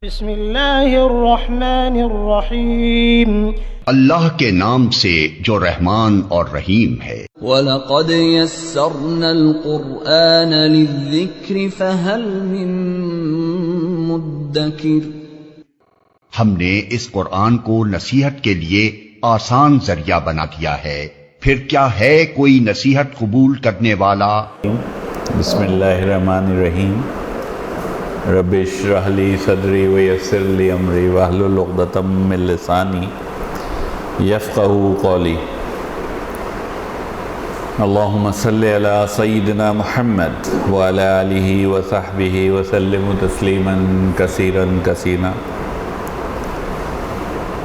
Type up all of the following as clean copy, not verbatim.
بسم اللہ الرحمن الرحیم، اللہ کے نام سے جو رحمان اور رحیم ہے۔ وَلَقَدْ يَسَّرْنَا الْقُرْآنَ لِلذِّكْرِ فَهَلْ مِن مُدَّكِرٍ۔ ہم نے اس قرآن کو نصیحت کے لیے آسان ذریعہ بنا دیا ہے، پھر کیا ہے کوئی نصیحت قبول کرنے والا؟ بسم اللہ الرحمن الرحیم۔ رب اشرح لی صدری ویسر لی امری واحلل عقدۃ من لسانی یفقہوا قولی۔ اللہم صلی علی سیدنا محمد وعلی آلہ وصحبہ وسلم تسلیما کثیرا کثیرا۔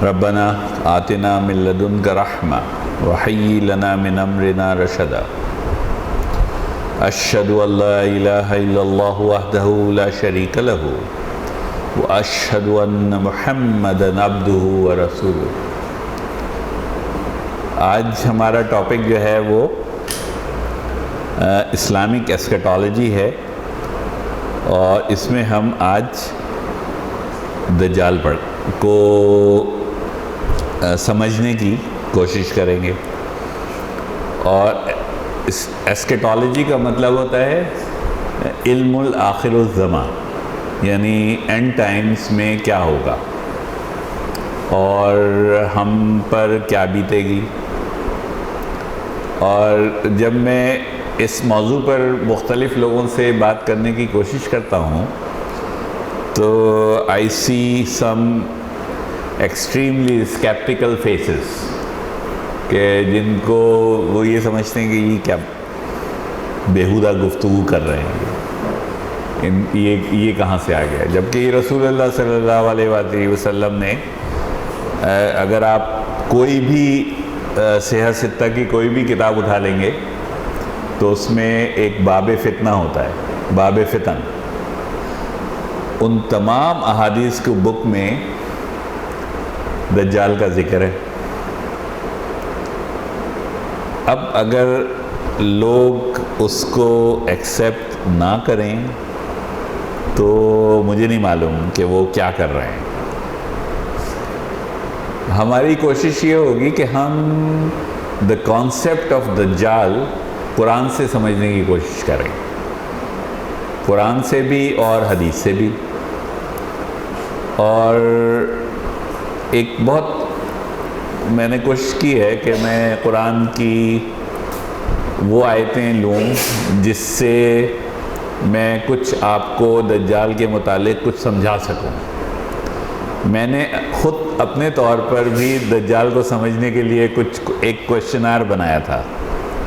ربنا آتنا من لدنک رحمہ وہیئ لنا من امرنا رشدا۔ اشہد ان لا الہ الا اللہ وحدہ لا شریک لہ واشہد ان محمدا عبدہ ورسولہ۔ آج ہمارا ٹاپک جو ہے وہ اسلامک ایسکیٹالوجی ہے، اور اس میں ہم آج دجال کو سمجھنے کی کوشش کریں گے۔ اور اس ایسکیٹالوجی کا مطلب ہوتا ہے علم الآخر الزمان، یعنی اینڈ ٹائمز میں کیا ہوگا اور ہم پر کیا بیتے گی۔ اور جب میں اس موضوع پر مختلف لوگوں سے بات کرنے کی کوشش کرتا ہوں تو آئی سی سم ایکسٹریملی اسکیپٹیکل فیسز، کہ جن کو وہ یہ سمجھتے ہیں کہ یہ کیا بیہودہ گفتگو کر رہے ہیں، یہ کہاں سے آ گیا، جبکہ یہ رسول اللہ صلی اللہ علیہ وآلہ وسلم نے، اگر آپ کوئی بھی صحیح ستہ کی کوئی بھی کتاب اٹھا لیں گے تو اس میں ایک باب فتنہ ہوتا ہے، باب فتن۔ ان تمام احادیث کے بک میں دجال کا ذکر ہے۔ اب اگر لوگ اس کو ایکسیپٹ نہ کریں تو مجھے نہیں معلوم کہ وہ کیا کر رہے ہیں۔ ہماری کوشش یہ ہوگی کہ ہم دا کانسیپٹ آف دجال قرآن سے سمجھنے کی کوشش کریں، قرآن سے بھی اور حدیث سے بھی۔ اور ایک بہت میں نے کوشش کی ہے کہ میں قرآن کی وہ آیتیں لوں جس سے میں کچھ آپ کو دجال کے متعلق کچھ سمجھا سکوں۔ میں نے خود اپنے طور پر بھی دجال کو سمجھنے کے لیے ایک کوشچنر بنایا تھا،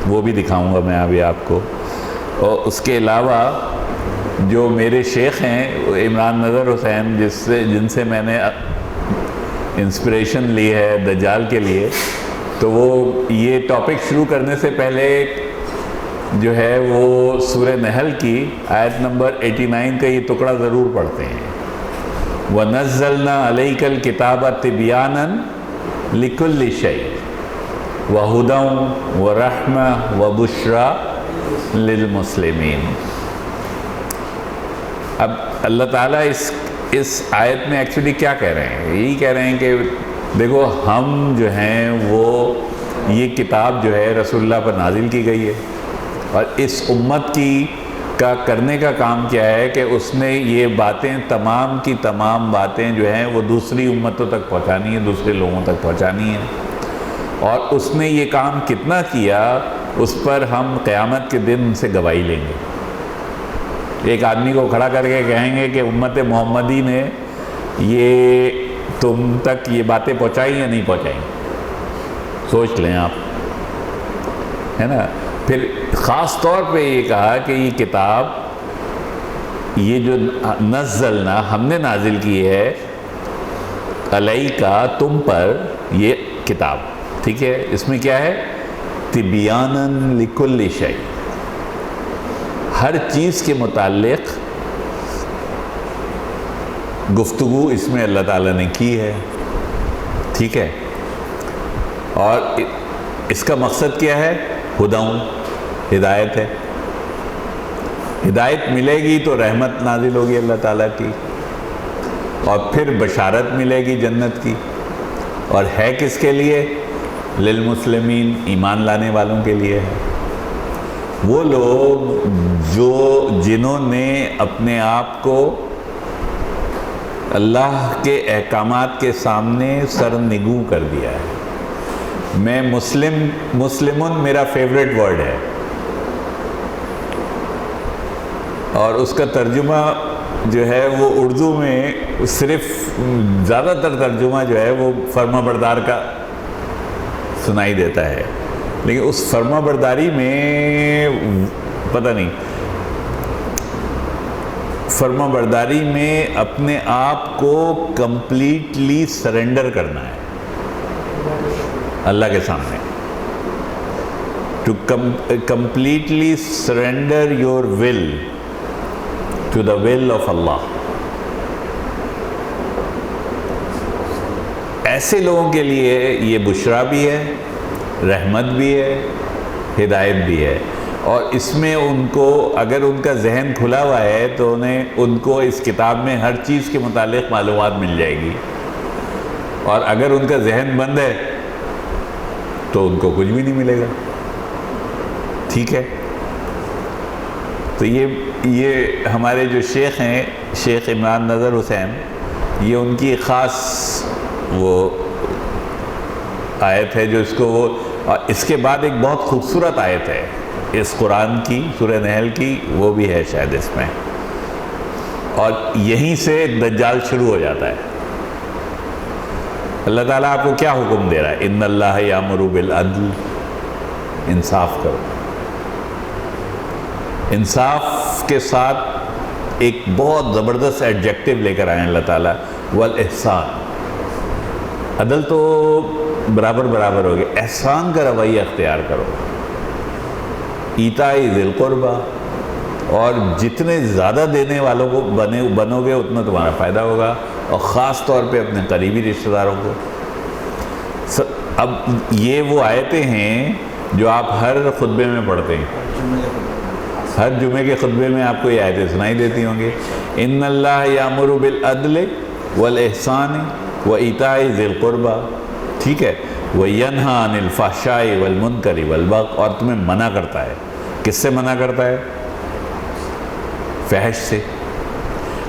وہ بھی دکھاؤں گا میں ابھی آپ کو۔ اور اس کے علاوہ جو میرے شیخ ہیں عمران نظر حسین، جن سے میں نے انسپریشن لی ہے دجال کے لیے، تو وہ یہ ٹاپک شروع کرنے سے پہلے جو ہے وہ سورہ نحل کی آیت نمبر 89 کا یہ ٹکڑا ضرور پڑھتے ہیں۔ وَنَزَّلْنَا عَلَيْكَ الْكِتَابَ تِبْيَانًا لِكُلِّ شَيْءٍ وَهُدًى وَرَحْمَةً وَبُشْرَى لِلْمُسْلِمِينَ۔ اب اللہ تعالیٰ اس آیت میں ایکچولی کیا کہہ رہے ہیں؟ یہی کہہ رہے ہیں کہ دیکھو ہم جو ہیں وہ یہ کتاب جو ہے رسول اللہ پر نازل کی گئی ہے، اور اس امت کا کرنے کا کام کیا ہے کہ اس نے یہ باتیں تمام کی تمام باتیں جو ہیں وہ دوسری امتوں تک پہنچانی ہیں، دوسرے لوگوں تک پہنچانی ہیں۔ اور اس نے یہ کام کتنا کیا اس پر ہم قیامت کے دن ان سے گواہی لیں گے۔ ایک آدمی کو کھڑا کر کے کہیں گے کہ امت محمدی نے یہ تم تک یہ باتیں پہنچائی یا نہیں پہنچائی، سوچ لیں آپ، ہے نا۔ پھر خاص طور پہ یہ کہا کہ یہ کتاب، یہ جو نزلنا ہم نے نازل کی ہے، علیکا تم پر یہ کتاب، ٹھیک ہے۔ اس میں کیا ہے؟ تبیانا لکل شیء، ہر چیز کے متعلق گفتگو اس میں اللہ تعالیٰ نے کی ہے، ٹھیک ہے۔ اور اس کا مقصد کیا ہے؟ ہداؤں، ہدایت ہے۔ ہدایت ملے گی تو رحمت نازل ہوگی اللہ تعالیٰ کی، اور پھر بشارت ملے گی جنت کی. اور ہے کس کے لیے؟ للمسلمین، ایمان لانے والوں کے لیے ہے. وہ لوگ جنہوں نے اپنے آپ کو اللہ کے احکامات کے سامنے سرنگوں کر دیا ہے. میں مسلمن میرا فیوریٹ ورڈ ہے، اور اس کا ترجمہ جو ہے وہ اردو میں صرف زیادہ تر ترجمہ جو ہے وہ فرما بردار کا سنائی دیتا ہے، لیکن اس فرما برداری میں پتہ نہیں، فرما برداری میں اپنے آپ کو کمپلیٹلی سرنڈر کرنا ہے اللہ کے سامنے. To completely surrender your will to the will of Allah. ایسے لوگوں کے لیے یہ بشرا بھی ہے، رحمت بھی ہے، ہدایت بھی ہے. اور اس میں ان کو اگر ان کا ذہن کھلا ہوا ہے تو ان کو اس کتاب میں ہر چیز کے متعلق معلومات مل جائے گی، اور اگر ان کا ذہن بند ہے تو ان کو کچھ بھی نہیں ملے گا. ٹھیک ہے؟ تو یہ ہمارے جو شیخ ہیں، شیخ عمران نظر حسین، یہ ان کی خاص وہ آیت ہے جو اس کو وہ، اور اس کے بعد ایک بہت خوبصورت آیت ہے اس قرآن کی، سورہ نحل کی، وہ بھی ہے شاید اس میں، اور یہیں سے دجال شروع ہو جاتا ہے. اللہ تعالیٰ آپ کو کیا حکم دے رہا ہے؟ ان اللہ یامر بالعدل، انصاف کرو. انصاف کے ساتھ ایک بہت زبردست ایڈجیکٹو لے کر آئے ہیں اللہ تعالیٰ، والاحسان. عدل تو برابر برابر ہو گیا، احسان کا رویہ اختیار کرو. ایتاء ذی القربہ، اور جتنے زیادہ دینے والوں کو بنو گے اتنا تمہارا فائدہ ہوگا، اور خاص طور پہ اپنے قریبی رشتہ داروں کو. اب یہ وہ آیتیں ہیں جو آپ ہر خطبے میں پڑھتے ہیں، ہر جمعے کے خطبے میں آپ کو یہ آیتیں سنائی دیتی ہوں گے. ان اللہ یامر بالعدل والاحسان وایتاء ذی القربہ. ٹھیک ہے؟ وینہی عن الفحشاء والمنکر والبغی، اور تمہیں منع کرتا ہے. کس سے منع کرتا ہے؟ فحش سے.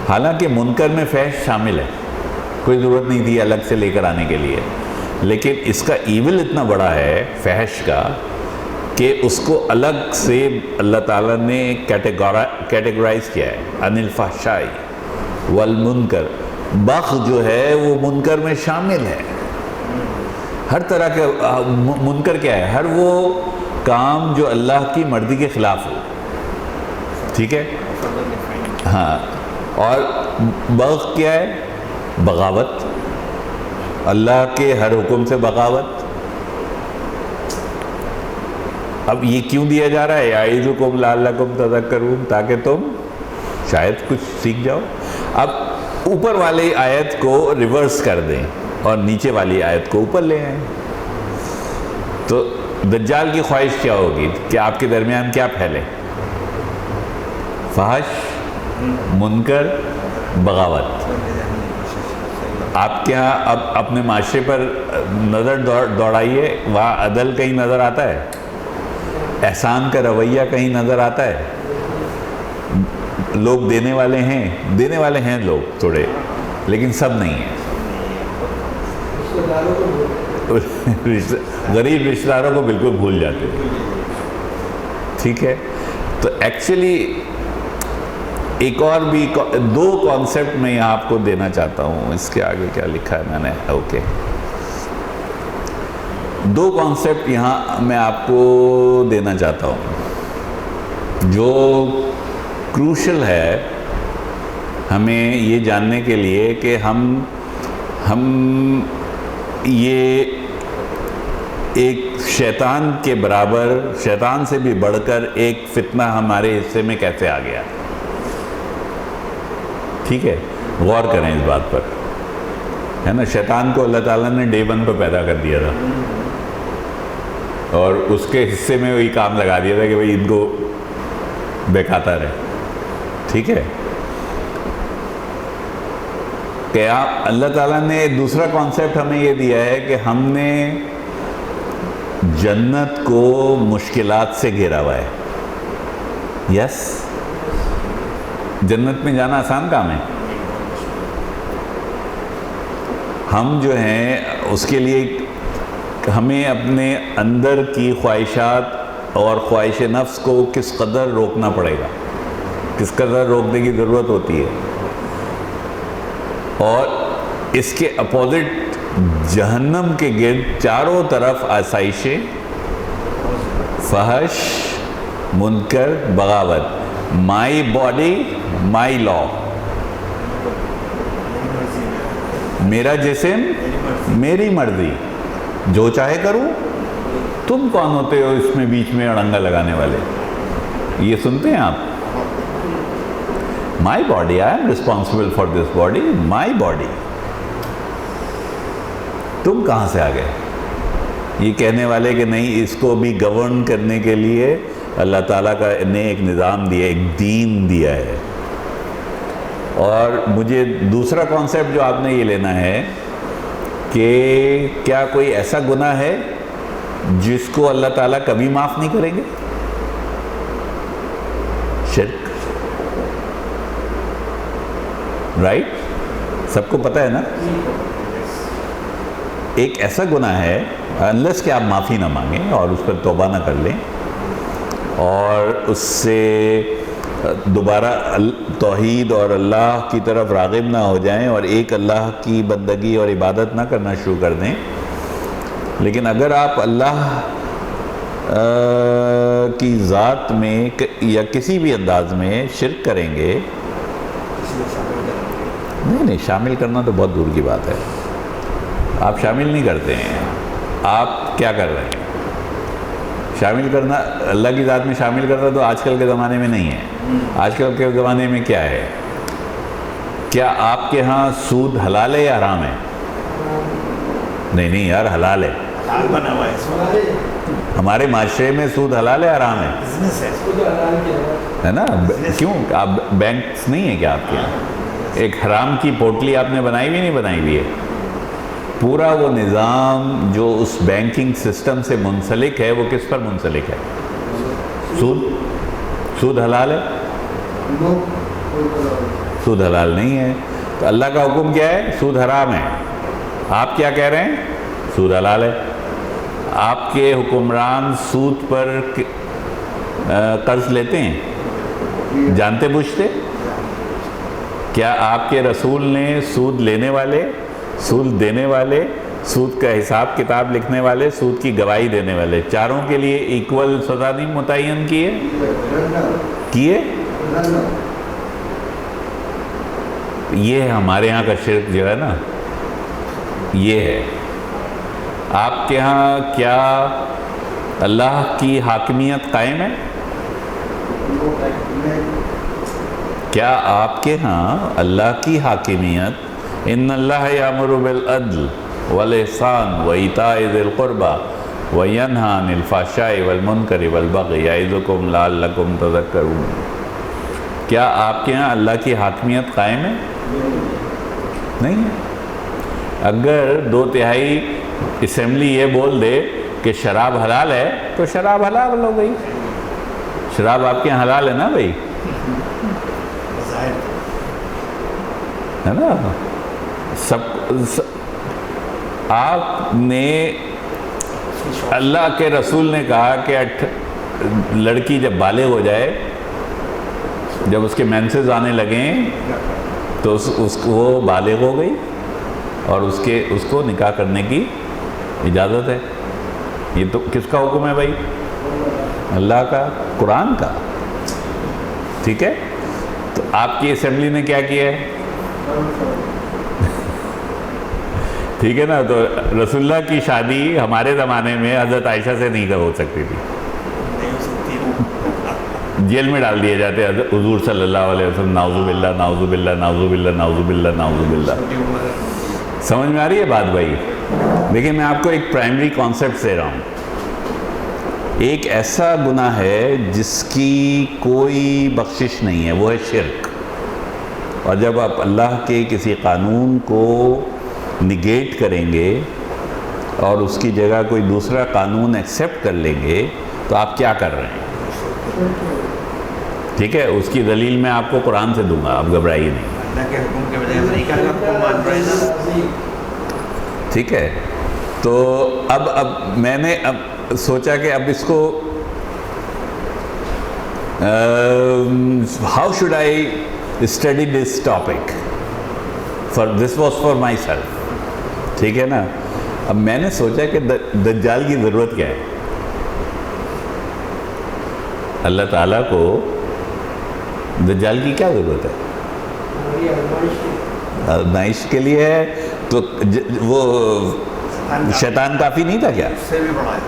حالانکہ منکر میں فحش شامل ہے، کوئی ضرورت نہیں تھی الگ سے لے کر آنے کے لیے، لیکن اس کا ایول اتنا بڑا ہے فحش کا کہ اس کو الگ سے اللہ تعالیٰ نے کیٹیگرائز کیا ہے. عن الفحشاء والمنکر، بغی جو ہے وہ منکر میں شامل ہے. ہر طرح کا منکر کیا ہے؟ ہر وہ کام جو اللہ کی مرضی کے خلاف ہو. ٹھیک ہے؟ ہاں. اور بغی کیا ہے؟ بغاوت، اللہ کے ہر حکم سے بغاوت. اب یہ کیوں دیا جا رہا ہے؟ یعظکم لعلکم تذکرون، تاکہ تم شاید کچھ سیکھ جاؤ. اب اوپر والی آیت کو ریورس کر دیں اور نیچے والی آیت کو اوپر لے آئیں، تو دجال کی خواہش کیا ہوگی کہ آپ کے درمیان کیا پھیلے؟ فحش، منکر، بغاوت. آپ کے ہاں اب اپنے معاشرے پر نظر دوڑائیے، وہاں عدل کہیں نظر آتا ہے؟ احسان کا رویہ کہیں نظر آتا ہے؟ لوگ دینے والے ہیں لوگ تھوڑے، لیکن سب نہیں ہیں. غریب رشتہ داروں کو بالکل بھول جاتے ہیں. ٹھیک ہے؟ تو ایکچولی ایک اور بھی دو کانسیپٹ میں یہاں آپ کو دینا چاہتا ہوں. اس کے آگے کیا لکھا ہے میں نے؟ اوکے، دو کانسیپٹ یہاں میں آپ کو دینا چاہتا ہوں جو کروشل ہے ہمیں یہ جاننے کے لیے کہ ہم یہ ایک شیطان کے برابر، شیطان سے بھی بڑھ کر ایک فتنہ ہمارے حصے میں کیسے آ گیا. ٹھیک ہے؟ غور کریں اس بات پر، ہے نا. شیطان کو اللہ تعالیٰ نے ڈے 1 پہ پیدا کر دیا تھا، اور اس کے حصے میں وہی کام لگا دیا تھا کہ بھئی ان کو بہکاتا رہے. ٹھیک ہے؟ کہ اللہ تعالیٰ نے دوسرا کانسیپٹ ہمیں یہ دیا ہے کہ ہم نے جنت کو مشکلات سے گھیرا ہوا ہے. یس, جنت میں جانا آسان کام ہے. ہم جو ہیں اس کے لیے ہمیں اپنے اندر کی خواہشات اور خواہش نفس کو کس قدر روکنا پڑے گا, کس قدر روکنے کی ضرورت ہوتی ہے. اور اس کے اپوزٹ جہنم کے گرد چاروں طرف آسائشیں, فحش, منکر, بغاوت. مائی باڈی مائی لا, میرا جسم میری مرضی, جو چاہے کروں. تم کون ہوتے ہو اس میں بیچ میں اڑنگا لگانے والے؟ یہ سنتے ہیں آپ؟ My body, I am responsible for this body, my body. تم کہاں سے آ گئے یہ کہنے والے کہ نہیں, اس کو بھی گورن کرنے کے لیے اللہ تعالیٰ کا نے ایک نظام دیا, ایک دین دیا ہے. اور مجھے دوسرا کانسیپٹ جو آپ نے یہ لینا ہے کہ کیا کوئی ایسا گناہ ہے جس کو اللہ تعالیٰ کبھی معاف نہیں کریں گے؟ شرک, رائٹ؟ سب کو پتہ ہے نا, ایک ایسا گناہ ہے انلیس کہ آپ معافی نہ مانگیں اور اس پر توبہ نہ کر لیں اور اس سے دوبارہ توحید اور اللہ کی طرف راغب نہ ہو جائیں اور ایک اللہ کی بندگی اور عبادت نہ کرنا شروع کر دیں. لیکن اگر آپ اللہ کی ذات میں یا کسی بھی انداز میں شرک کریں گے, نہیں شامل کرنا تو بہت دور کی بات ہے. آپ شامل نہیں کرتے ہیں, آپ کیا کر رہے ہیں؟ شامل کرنا, اللہ کی ذات میں شامل کرنا تو آج کل کے زمانے میں نہیں ہے. آج کل کے زمانے میں کیا ہے؟ کیا آپ کے ہاں سود حلال ہے یا حرام ہے؟ نہیں یار, حلال ہے. ہمارے معاشرے میں سود حلال ہے حرام ہے نا؟ کیوں, آپ بینکس نہیں ہیں کیا آپ کے یہاں؟ ایک حرام کی پوٹلی آپ نے بنائی ہوئی نہیں بنائی ہوئی ہے؟ پورا وہ نظام جو اس بینکنگ سسٹم سے منسلک ہے وہ کس پر منسلک ہے؟ سود. سود حلال ہے؟ سود حلال نہیں ہے. تو اللہ کا حکم کیا ہے؟ سود حرام ہے. آپ کیا کہہ رہے ہیں؟ سود حلال ہے. آپ کے حکمران سود پر قرض لیتے ہیں جانتے بوجھتے؟ کیا آپ کے رسول نے سود لینے والے, سود دینے والے, سود کا حساب کتاب لکھنے والے, سود کی گواہی دینے والے, چاروں کے لیے ایکول سزا نہیں متعین کیے؟ یہ ہمارے ہاں کا شرک جو ہے نا, یہ ہے. آپ کے ہاں کیا اللہ کی حاکمیت قائم ہے؟ کیا آپ کے ہاں اللہ کی حاکمیت, ان اللہ یامر بالعدل والاحسان وایتاء ذی القربى وینہی عن الفحشاء والمنکر والبغی یعظکم لعلکم تذکرون, کیا آپ کے ہاں اللہ کی حاکمیت قائم ہے؟ نہیں ہے. اگر 2/3 اسمبلی یہ بول دے کہ شراب حلال ہے تو شراب حلال ہو گئی. شراب آپ کے یہاں حلال ہے نا بھائی, ہے نا؟ آپ نے, اللہ کے رسول نے کہا کہ لڑکی جب بالغ ہو جائے, جب اس کے مینسز آنے لگیں تو وہ بالغ ہو گئی اور اس کو نکاح کرنے کی اجازت ہے. یہ تو کس کا حکم ہے بھائی؟ اللہ کا, قرآن کا. ٹھیک ہے, تو آپ کی اسمبلی نے کیا کیا ہے؟ ٹھیک ہے نا. تو رسول اللہ کی شادی ہمارے زمانے میں حضرت عائشہ سے نہیں ہو سکتی تھی, جیل میں ڈال دیے جاتے حضور صلی اللہ علیہ وسلم. نعوذ باللہ, نعوذ باللہ, نعوذ باللہ, نعوذ باللہ, نعوذ باللہ. سمجھ میں آ رہی ہے بات بھائی؟ دیکھیں میں آپ کو ایک پرائمری کانسیپٹ دے رہا ہوں. ایک ایسا گناہ ہے جس کی کوئی بخشش نہیں ہے, وہ ہے شرک. اور جب آپ اللہ کے کسی قانون کو نگیٹ کریں گے اور اس کی جگہ کوئی دوسرا قانون ایکسیپٹ کر لیں گے تو آپ کیا کر رہے ہیں؟ ٹھیک ہے، اس کی دلیل میں آپ کو قرآن سے دوں گا، آپ گھبرائیے نہیں۔ اللہ کے حکم کے بجائے امریکہ کا حکم مان رہے ہیں نا۔ ٹھیک ہے، تو اب میں نے اب سوچا کہ اب اس کو how should I study this topic, this was for my self, ٹھیک ہے نا۔ اب میں نے سوچا کہ دجال کی ضرورت کیا ہے؟ اللہ تعالیٰ کو دجال کی کیا ضرورت ہے؟ آزمائش کے لیے ہے، تو وہ شیطان کافی نہیں تھا کیا؟ اس سے بھی بڑا ہے،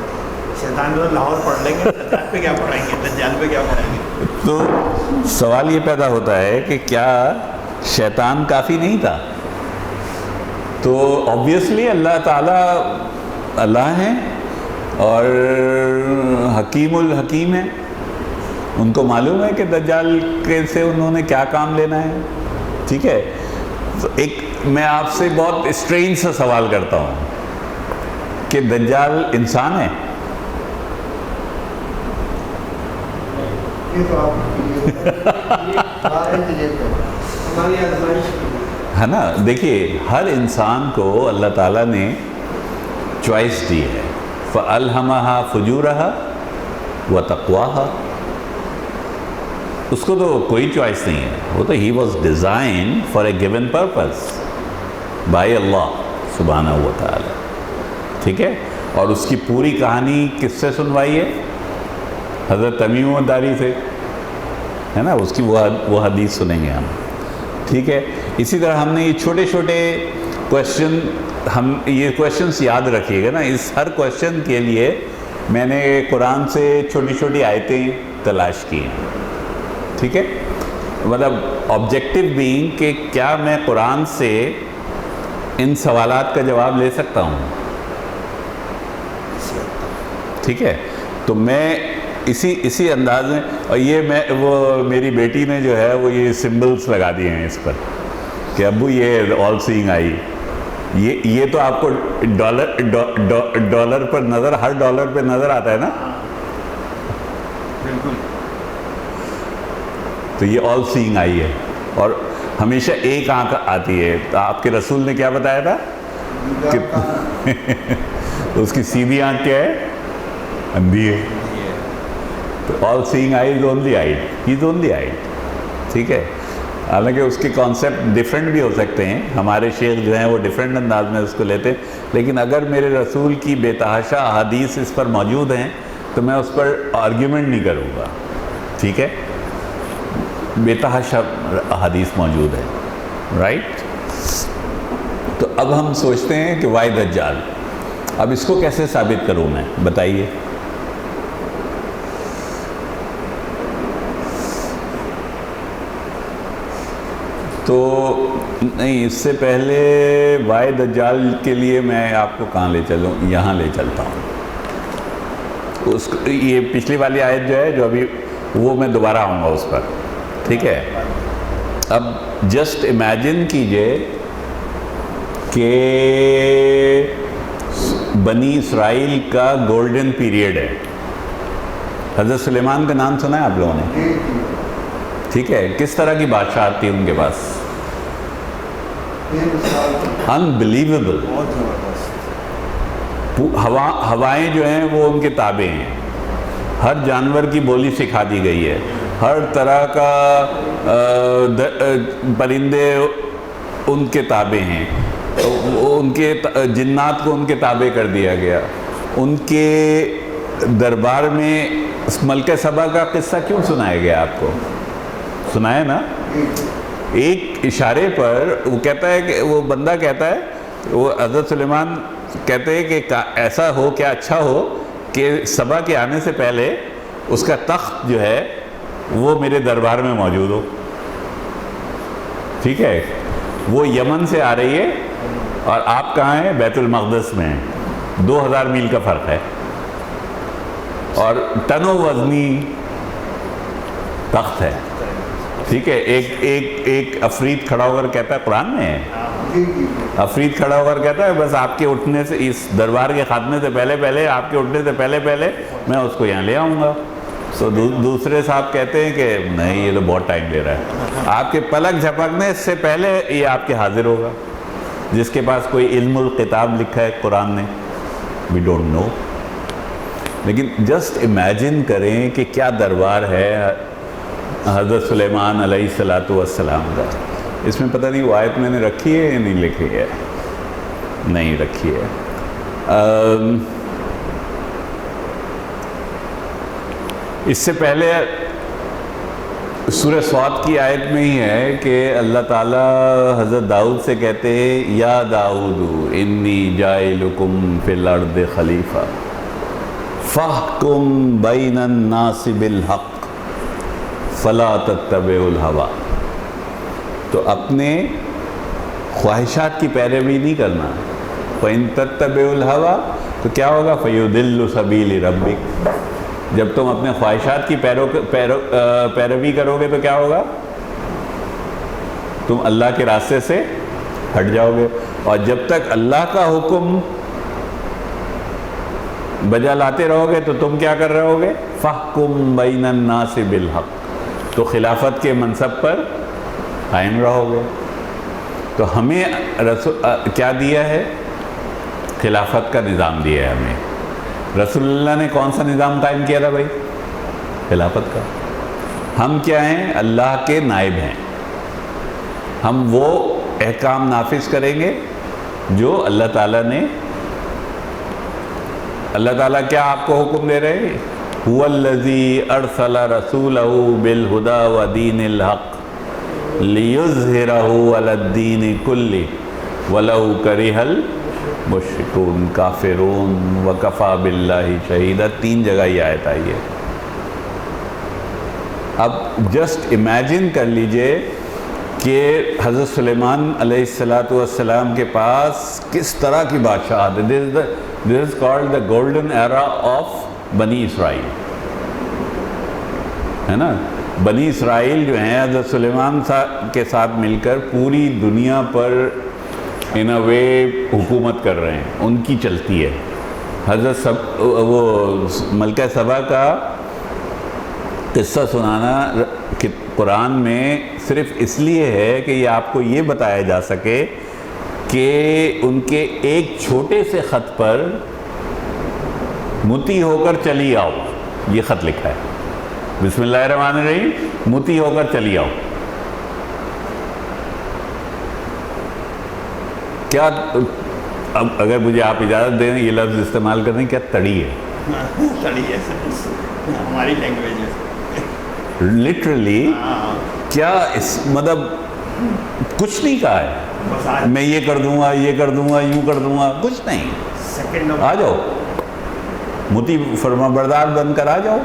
شیطان کو لاہور پڑھ لیں گے، دجال پہ کیا پڑھائیں گے، دجال پہ کیا پڑھائیں گے؟ تو سوال یہ پیدا ہوتا ہے کہ کیا شیطان کافی نہیں تھا؟ تو آبویسلی اللہ تعالیٰ اللہ ہیں اور حکیم الحکیم ہیں، ان کو معلوم ہے کہ دجال سے انہوں نے کیا کام لینا ہے، ٹھیک ہے۔ تو ایک میں آپ سے بہت اسٹرینج سا سوال کرتا ہوں کہ دجال انسان ہے؟ ہے نا، دیکھیے ہر انسان کو اللہ تعالیٰ نے چوائس دی ہے، فَأَلْهَمَهَا فُجُورَهَا وَتَقْوَاهَا، اس کو تو کوئی چوائس نہیں ہے، وہ تو he was design for a given purpose by Allah سبحانہ و تعالی، ٹھیک ہے۔ اور اس کی پوری کہانی کس سے سنوائی ہے؟ حضرت تمیم داری سے، ہے نا، اس کی وہ حدیث سنیں گے ہم، ٹھیک ہے۔ اسی طرح ہم نے یہ چھوٹے چھوٹے کویشچن، ہم یہ کویشچنس یاد رکھیے گا نا، اس ہر کویشچن کے لیے میں نے قرآن سے چھوٹی چھوٹی آیتیں تلاش کی ہیں، ٹھیک ہے۔ مطلب آبجیکٹو بینگ کہ کیا میں قرآن سے ان سوالات کا جواب لے سکتا ہوں، ٹھیک ہے۔ تو میں اسی انداز میں، اور یہ وہ میری بیٹی نے جو ہے وہ یہ سمبلز لگا دیے ہیں اس پر کہ ابو یہ آل سینگ آئی، یہ تو آپ کو ڈالر پر نظر، ہر ڈالر پہ نظر آتا ہے نا، بالکل۔ تو یہ آل سینگ آئی ہے، اور ہمیشہ ایک آنکھ آتی ہے۔ تو آپ کے رسول نے کیا بتایا تھا کہ اس کی سیدھی آنکھ کیا ہے؟ اندھی ہے۔ تو all seeing eye is only eyed, he is only eyed, ٹھیک ہے۔ حالانکہ اس کے کانسیپٹ ڈیفرنٹ بھی ہو سکتے ہیں، ہمارے شیخ جو ہیں وہ ڈیفرنٹ انداز میں اس کو لیتے ہیں، لیکن اگر میرے رسول کی بے تحاشا احادیث اس پر موجود ہیں تو میں اس پر آرگیومنٹ نہیں کروں گا، ٹھیک ہے۔ بے تحاشا احادیث موجود ہے، رائٹ۔ تو اب ہم سوچتے ہیں کہ وائی دجال، اب اس کو کیسے ثابت کروں میں، بتائیے۔ تو نہیں، اس سے پہلے وائی دجال کے لیے میں آپ کو کہاں لے چلوں، یہاں لے چلتا ہوں۔ یہ پچھلی والی آیت جو ہے، جو ابھی، وہ میں دوبارہ آؤں گا اس پر، ٹھیک ہے۔ اب جسٹ امیجن کیجئے کہ بنی اسرائیل کا گولڈن پیریڈ ہے۔ حضرت سلیمان کا نام سنا ہے آپ لوگوں نے؟ ٹھیک ہے، کس طرح کی بادشاہت تھی ان کے پاس؟ انبلیویبل۔ ہوائیں جو ہیں وہ ان کے تابع ہیں، ہر جانور کی بولی سکھا دی گئی ہے، ہر طرح کا پرندے ان کے تابع ہیں، ان کے جنات کو ان کے تابع کر دیا گیا۔ ان کے دربار میں ملکہ سبا کا قصہ کیوں سنایا گیا آپ کو؟ سنایا نا؟ ایک اشارے پر وہ کہتا ہے کہ وہ بندہ کہتا ہے، وہ حضرت سلیمان کہتے ہیں کہ ایسا ہو، کیا اچھا ہو کہ سبا کے آنے سے پہلے اس کا تخت جو ہے وہ میرے دربار میں موجود ہو، ٹھیک ہے۔ وہ یمن سے آ رہی ہے اور آپ کہاں ہیں؟ بیت المقدس میں ہیں، 2000 میل کا فرق ہے، اور ٹن و وزنی تخت ہے، ٹھیک ہے. ایک افریت کھڑا ہو کر کہتا ہے قرآن میں ہے, افریت کھڑا ہو کر کہتا ہے بس آپ کے اٹھنے سے, اس دربار کے خاتمے سے پہلے آپ کے اٹھنے سے پہلے میں اس کو یہاں لے آؤں گا. تو دوسرے صاحب کہتے ہیں کہ نہیں یہ تو بہت ٹائم لے رہا ہے. آپ کے پلک جھپکنے سے پہلے یہ آپ کے حاضر ہوگا. جس کے پاس کوئی علم الکتاب لکھا ہے قرآن نے, وی ڈونٹ نو. لیکن جسٹ امیجن کریں کہ کیا دربار ہے حضرت سلیمان علیہ السلام کا. اس میں پتہ نہیں وہ آیت میں نے رکھی ہے یا نہیں لکھی ہے, نہیں رکھی ہے. اس سے پہلے سورہ صاد کی آیت میں ہی ہے کہ اللہ تعالیٰ حضرت داؤد سے کہتے ہیں یا داؤد انی جاعلکم فی الارض خلیفہ فاحکم بین الناس بالحق فلا تتبعوا الہویٰ. تو اپنے خواہشات کی پیروی نہیں کرنا. فَإِن تَتَّبِعُوا الْهَوَىٰ تو کیا ہوگا, فَيُضِلُّ سَبِيلِ رَبِّكَ. جب تم اپنے خواہشات کی پیروی کرو گے تو کیا ہوگا, تم اللہ کے راستے سے ہٹ جاؤ گے. اور جب تک اللہ کا حکم بجا لاتے رہو گے تو تم کیا کر رہے ہوگے, فَحْكُمْ بَيْنَ النَّاسِ بِالْحَقِّ. تو خلافت کے منصب پر قائم رہو گے. تو ہمیں کیا دیا ہے, خلافت کا نظام دیا ہے ہمیں. رسول اللہ نے کون سا نظام قائم کیا تھا بھائی, خلافت کا. ہم کیا ہیں, اللہ کے نائب ہیں. ہم وہ احکام نافذ کریں گے جو اللہ تعالیٰ نے, اللہ تعالیٰ کیا آپ کو حکم دے رہے ہیں, هُوَ الَّذِي أَرْسَلَ رَسُولَهُ بِالْهُدَى وَدِينِ الْحَقِّ لِيُظْهِرَهُ عَلَى الدِّينِ كُلِّهِ وَلَوْ كَرِهَ الْمُشْرِكُونَ کافرون وَكَفَى بِاللَّهِ شَهِيدًا. 3 جگہ یہ آیت آئی ہے. اب جسٹ امیجن کر لیجئے کہ حضرت سلیمان علیہ السلام کے پاس کس طرح کی بادشاہت ہے. This is called the golden era of بنی اسرائیل, ہے نا. بنی اسرائیل جو ہیں حضرت سلیمان کے ساتھ مل کر پوری دنیا پر ان اے وے حکومت کر رہے ہیں, ان کی چلتی ہے. حضرت وہ ملکہ سبا کا قصہ سنانا قرآن میں صرف اس لیے ہے کہ یہ آپ کو یہ بتایا جا سکے کہ ان کے ایک چھوٹے سے خط پر متی ہو کر چلی آؤ, یہ خط لکھا ہے. بسم اللہ الرحمن الرحیم, متی ہو کر چلی آؤ. کیا اب اگر مجھے آپ اجازت دیں یہ لفظ استعمال کرنے, کیا تڑی ہے, تڑی ہے ہماری لینگویج میں لٹرلی. کیا اس مطلب کچھ نہیں کہا ہے, میں یہ کر دوں گا, یہ کر دوں گا, یوں کر دوں گا, کچھ نہیں. آ جاؤ, متی فرما بردار بن کر آ جاؤ.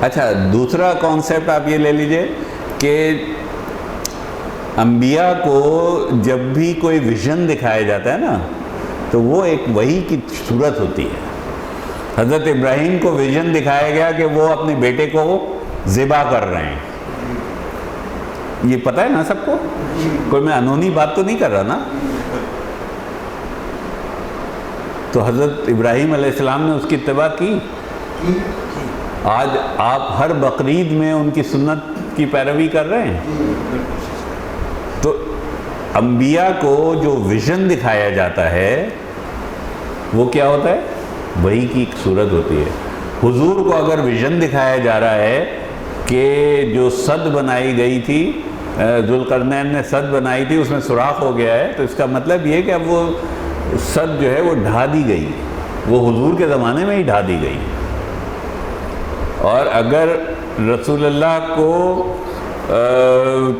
اچھا, دوسرا کانسیپٹ آپ یہ لے لیجئے کہ انبیاء کو جب بھی کوئی ویژن دکھایا جاتا ہے نا تو وہ ایک وحی کی صورت ہوتی ہے. حضرت ابراہیم کو ویژن دکھایا گیا کہ وہ اپنے بیٹے کو ذبح کر رہے ہیں. یہ پتہ ہے نا سب کو, کوئی میں انہونی بات تو نہیں کر رہا نا. تو حضرت ابراہیم علیہ السلام نے اس کی اتباع کی. آج آپ ہر بقرعید میں ان کی سنت کی پیروی کر رہے ہیں. تو انبیاء کو جو ویژن دکھایا جاتا ہے وہ کیا ہوتا ہے, وہی کی ایک صورت ہوتی ہے. حضور کو اگر ویژن دکھایا جا رہا ہے کہ جو سد بنائی گئی تھی, ذوالقرنین نے سد بنائی تھی, اس میں سوراخ ہو گیا ہے, تو اس کا مطلب یہ کہ اب وہ سد جو ہے وہ ڈھا دی گئی, وہ حضور کے زمانے میں ہی ڈھا دی گئی. اور اگر رسول اللہ کو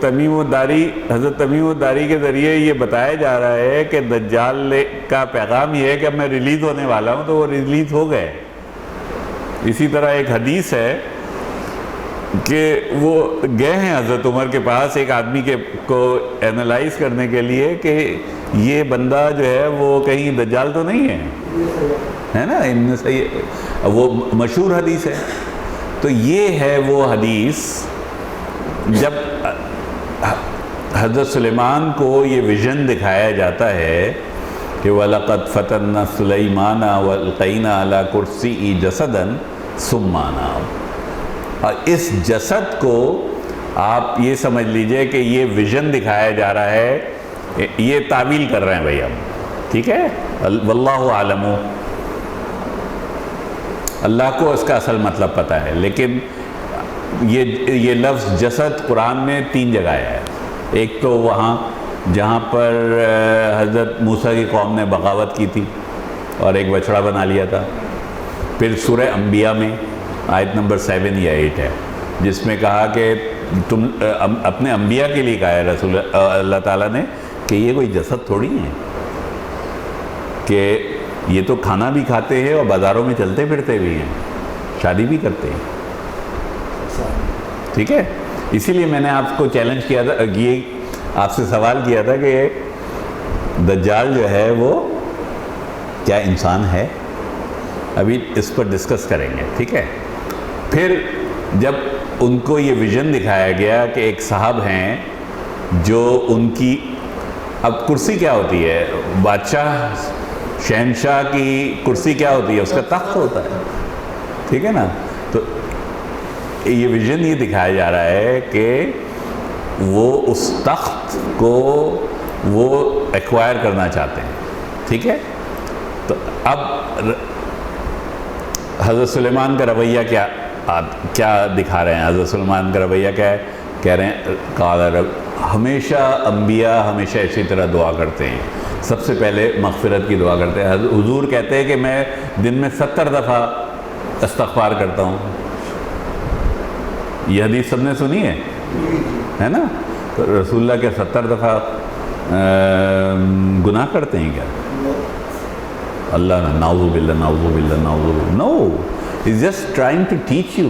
تمیم الداری, حضرت تمیم الداری کے ذریعے یہ بتایا جا رہا ہے کہ دجال کا پیغام یہ ہے کہ اب میں ریلیز ہونے والا ہوں, تو وہ ریلیز ہو گئے. اسی طرح ایک حدیث ہے کہ وہ گئے ہیں حضرت عمر کے پاس ایک آدمی کو اینالائز کرنے کے لیے کہ یہ بندہ جو ہے وہ کہیں دجال تو نہیں ہے نا. ان میں سے وہ مشہور حدیث ہے. تو یہ ہے وہ حدیث جب حضرت سلیمان کو یہ ویژن دکھایا جاتا ہے کہ وَلَقَدْ فَتَنَّا سُلَيْمَانَ وَأَلْقَيْنَا عَلَى كُرْسِئِهِ جَسَدًا ثُمَّ أَنَابَ، اور اس جسد کو آپ یہ سمجھ لیجئے کہ یہ ویژن دکھایا جا رہا ہے، یہ تعویل کر رہے ہیں بھائی ہم، ٹھیک ہے، واللہ عالم، اللہ کو اس کا اصل مطلب پتہ ہے، لیکن یہ لفظ جسد قرآن میں 3 جگہ آیا ہے. ایک تو وہاں جہاں پر حضرت موسیٰ کی قوم نے بغاوت کی تھی اور ایک بچڑا بنا لیا تھا. پھر سورہ انبیاء میں آیت نمبر 7 یا 8 ہے، جس میں کہا کہ تم اپنے انبیاء کے لیے کہا ہے رسول اللہ تعالیٰ نے کہ یہ کوئی جسد تھوڑی ہے، کہ یہ تو کھانا بھی کھاتے ہیں اور بازاروں میں چلتے پھرتے بھی ہیں، شادی بھی کرتے ہیں. ٹھیک ہے، اسی لیے میں نے آپ کو چیلنج کیا تھا، یہ آپ سے سوال کیا تھا کہ دجال جو ہے وہ کیا انسان ہے. ابھی اس پر ڈسکس کریں گے، ٹھیک ہے. پھر جب ان کو یہ ویژن دکھایا گیا کہ ایک صاحب ہیں جو ان کی، اب کرسی کیا ہوتی ہے، بادشاہ شہنشاہ کی کرسی کیا ہوتی ہے، اس کا تخت ہوتا ہے، ٹھیک ہے نا. تو یہ ویژن یہ دکھایا جا رہا ہے کہ وہ اس تخت کو وہ ایکوائر کرنا چاہتے ہیں، ٹھیک ہے. تو اب حضرت سلیمان کا رویہ کیا دکھا رہے ہیں. حضرت سلیمان کا رویہ کیا ہے، کہہ رہے ہیں قال رب، ہمیشہ انبیاء ہمیشہ اسی طرح دعا کرتے ہیں، سب سے پہلے مغفرت کی دعا کرتے ہیں. حضور کہتے ہیں کہ میں دن میں 70 دفعہ استغفار کرتا ہوں. یہ حدیث سب نے سنی ہے نا. تو رسول اللہ کے 70 دفعہ گناہ کرتے ہیں کیا؟ اللہ نے نعوذ باللہ نعوذ باللہ نعوذ باللہ، نو، he's just trying to teach you،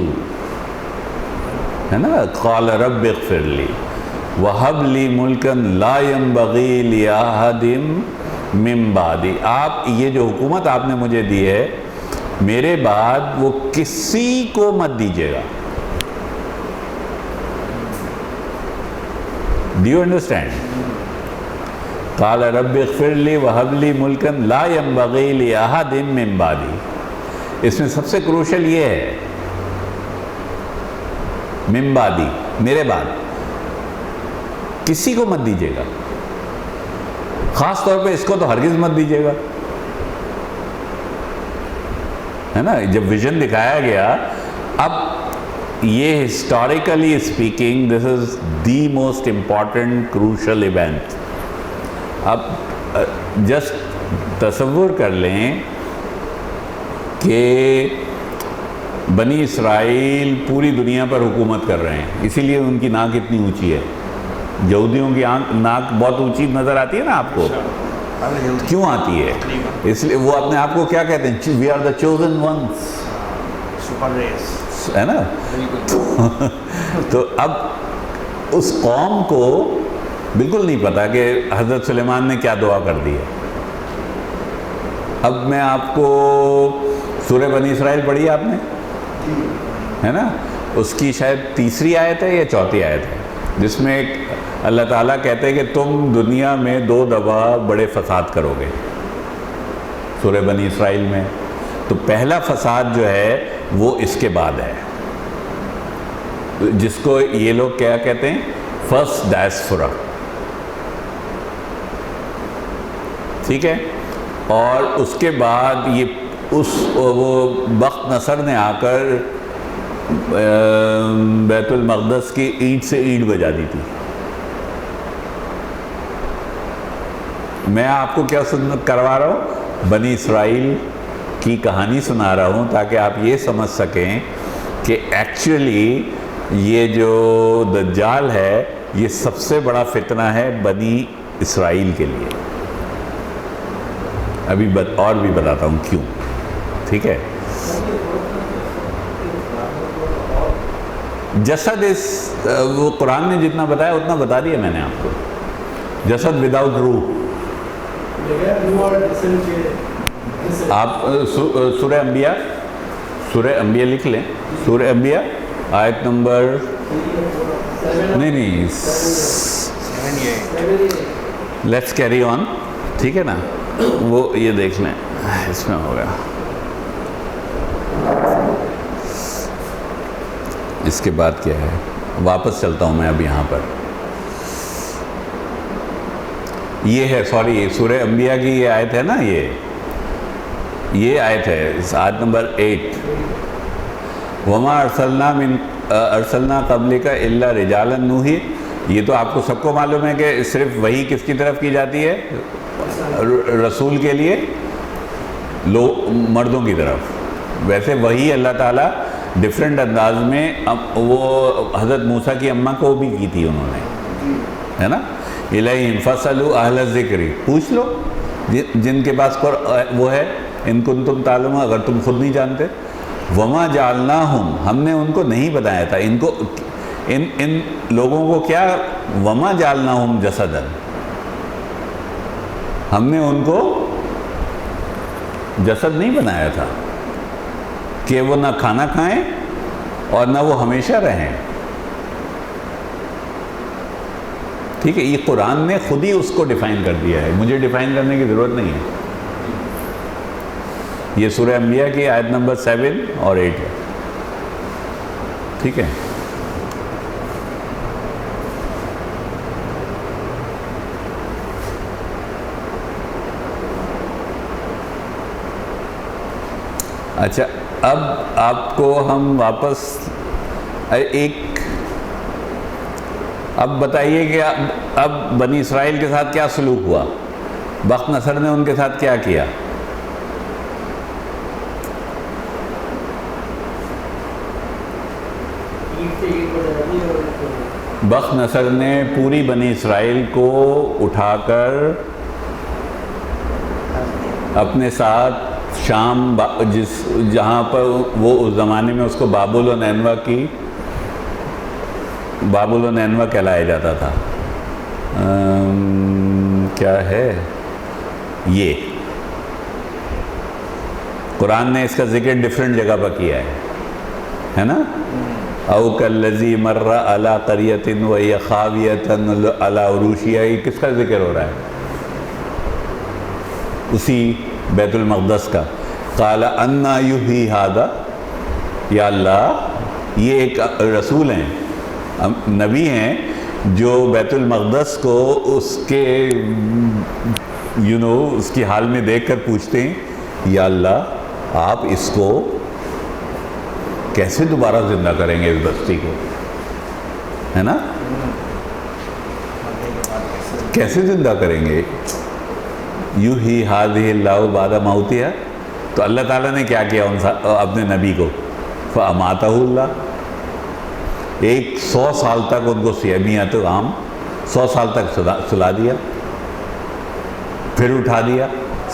ہے نا. قال رب اغفر لی وہب لی ملکا لا ينبغی لأحد من بعدی. آپ یہ جو حکومت آپ نے مجھے دی ہے میرے بعد وہ کسی کو مت دیجیے گا. Do you understand؟ قال رب اغفر لی وہب لی ملکا لا ينبغی لأحد من بعدی. اس میں سب سے کروشل یہ ہے من بعدی، میرے بعد کسی کو مت دیجیے گا. خاص طور پہ اس کو تو ہرگز مت دیجیے گا، ہے نا. جب ویژن دکھایا گیا، اب یہ historically speaking this is the most important crucial event. اب جسٹ تصور کر لیں کہ بنی اسرائیل پوری دنیا پر حکومت کر رہے ہیں، اسی لیے ان کی ناک اتنی اونچی ہے. یہودیوں کی ناک بہت اونچی نظر آتی ہے نا آپ کو، کیوں آتی ہے؟ اس لیے وہ اپنے آپ کو کیا کہتے ہیں، we are the chosen ones, super race, ہے نا. تو اب اس قوم کو بالکل نہیں پتا کہ حضرت سلیمان نے کیا دعا کر دی ہے. اب میں آپ کو سورہ بنی اسرائیل پڑھی آپ نے، ہے نا، اس کی شاید 3 آیت ہے یا 4 آیت ہے، جس میں اللہ تعالیٰ کہتے ہیں کہ تم دنیا میں 2 دفعہ بڑے فساد کرو گے. سورہ بنی اسرائیل میں تو پہلا فساد جو ہے وہ اس کے بعد ہے، جس کو یہ لوگ کیا کہتے ہیں، فرسٹ ڈائسپورا، ٹھیک ہے. اور اس کے بعد یہ وہ بخت نصر نے آ کر بیت المقدس کی اینٹ سے اینٹ بجا دی تھی. میں آپ کو کیا کروا رہا ہوں، بنی اسرائیل کی کہانی سنا رہا ہوں تاکہ آپ یہ سمجھ سکیں کہ ایکچولی یہ جو دجال ہے یہ سب سے بڑا فتنہ ہے بنی اسرائیل کے لیے. ابھی اور بھی بتاتا ہوں کیوں، ٹھیک ہے. جسد وہ قرآن نے جتنا بتایا اتنا بتا دیا میں نے آپ کو. جسد وداؤٹ روح. آپ سورہ انبیاء لکھ لیں. سورہ انبیاء آیت نمبر نہیں لیٹس کیری آن، ٹھیک ہے نا، وہ یہ دیکھ لیں اس میں ہوگا. اس کے بعد کیا ہے، واپس چلتا ہوں میں اب یہاں پر. یہ ہے سوری سورہ انبیاء کی یہ آیت ہے نا، یہ آیت ہے آیت نمبر 8. وما ارسلنا قبلک الا رجالا نوحی. یہ تو آپ کو سب کو معلوم ہے کہ صرف وحی کس کی طرف کی جاتی ہے؟ رسول کے لیے مردوں کی طرف. ویسے وحی اللہ تعالیٰ ڈفرینٹ انداز میں وہ حضرت موسیٰ کی اماں کو بھی کی تھی انہوں نے، ہے نا. الیہم فاسألوا اہل الذکر، پوچھ لو جن کے پاس وہ ہے، ان کنتم تعلمون، اگر تم خود نہیں جانتے. وما جعلناہم، ہم نے ان کو نہیں بتایا تھا، ان کو ان لوگوں کو کیا، وما جعلناہم جسدا، ہم نے ان کو جسد نہیں بنایا تھا کہ وہ نہ کھانا کھائیں اور نہ وہ ہمیشہ رہیں. ٹھیک ہے، یہ قرآن نے خود ہی اس کو ڈیفائن کر دیا ہے، مجھے ڈیفائن کرنے کی ضرورت نہیں ہے. یہ سورہ انبیاء کی آیت نمبر 7 اور 8 ہے. ٹھیک ہے، اچھا اب آپ کو ہم واپس اب بتائیے کہ اب بنی اسرائیل کے ساتھ کیا سلوک ہوا، بخت نصر نے ان کے ساتھ کیا کیا؟ بخت نصر نے پوری بنی اسرائیل کو اٹھا کر اپنے ساتھ شام، جہاں پر وہ اس زمانے میں اس کو بابل و نینوا کہلایا جاتا تھا. کیا ہے یہ، قرآن نے اس کا ذکر ڈیفرنٹ جگہ پر کیا ہے نا. او کالذی مر علی قریۃ وہی خاویۃ علی عروشہا، یہ کس کا ذکر ہو رہا ہے؟ اسی بیت المقدس کا. قال انا یحیی ھذا، یا اللہ یہ ایک رسول ہیں، نبی ہیں جو بیت المقدس کو اس کے اس کی حال میں دیکھ کر پوچھتے ہیں، یا اللہ آپ اس کو کیسے دوبارہ زندہ کریں گے، اس بستی کو، ہے نا، کیسے زندہ کریں گے؟ یحیی ھذہ اللہ بعد موتہا. تو اللہ تعالیٰ نے کیا کیا اپنے نبی کو؟ فاماتہ اللہ، 100 سال تک ان کو سیمیت عام 100 سال تک سلا دیا، پھر اٹھا دیا.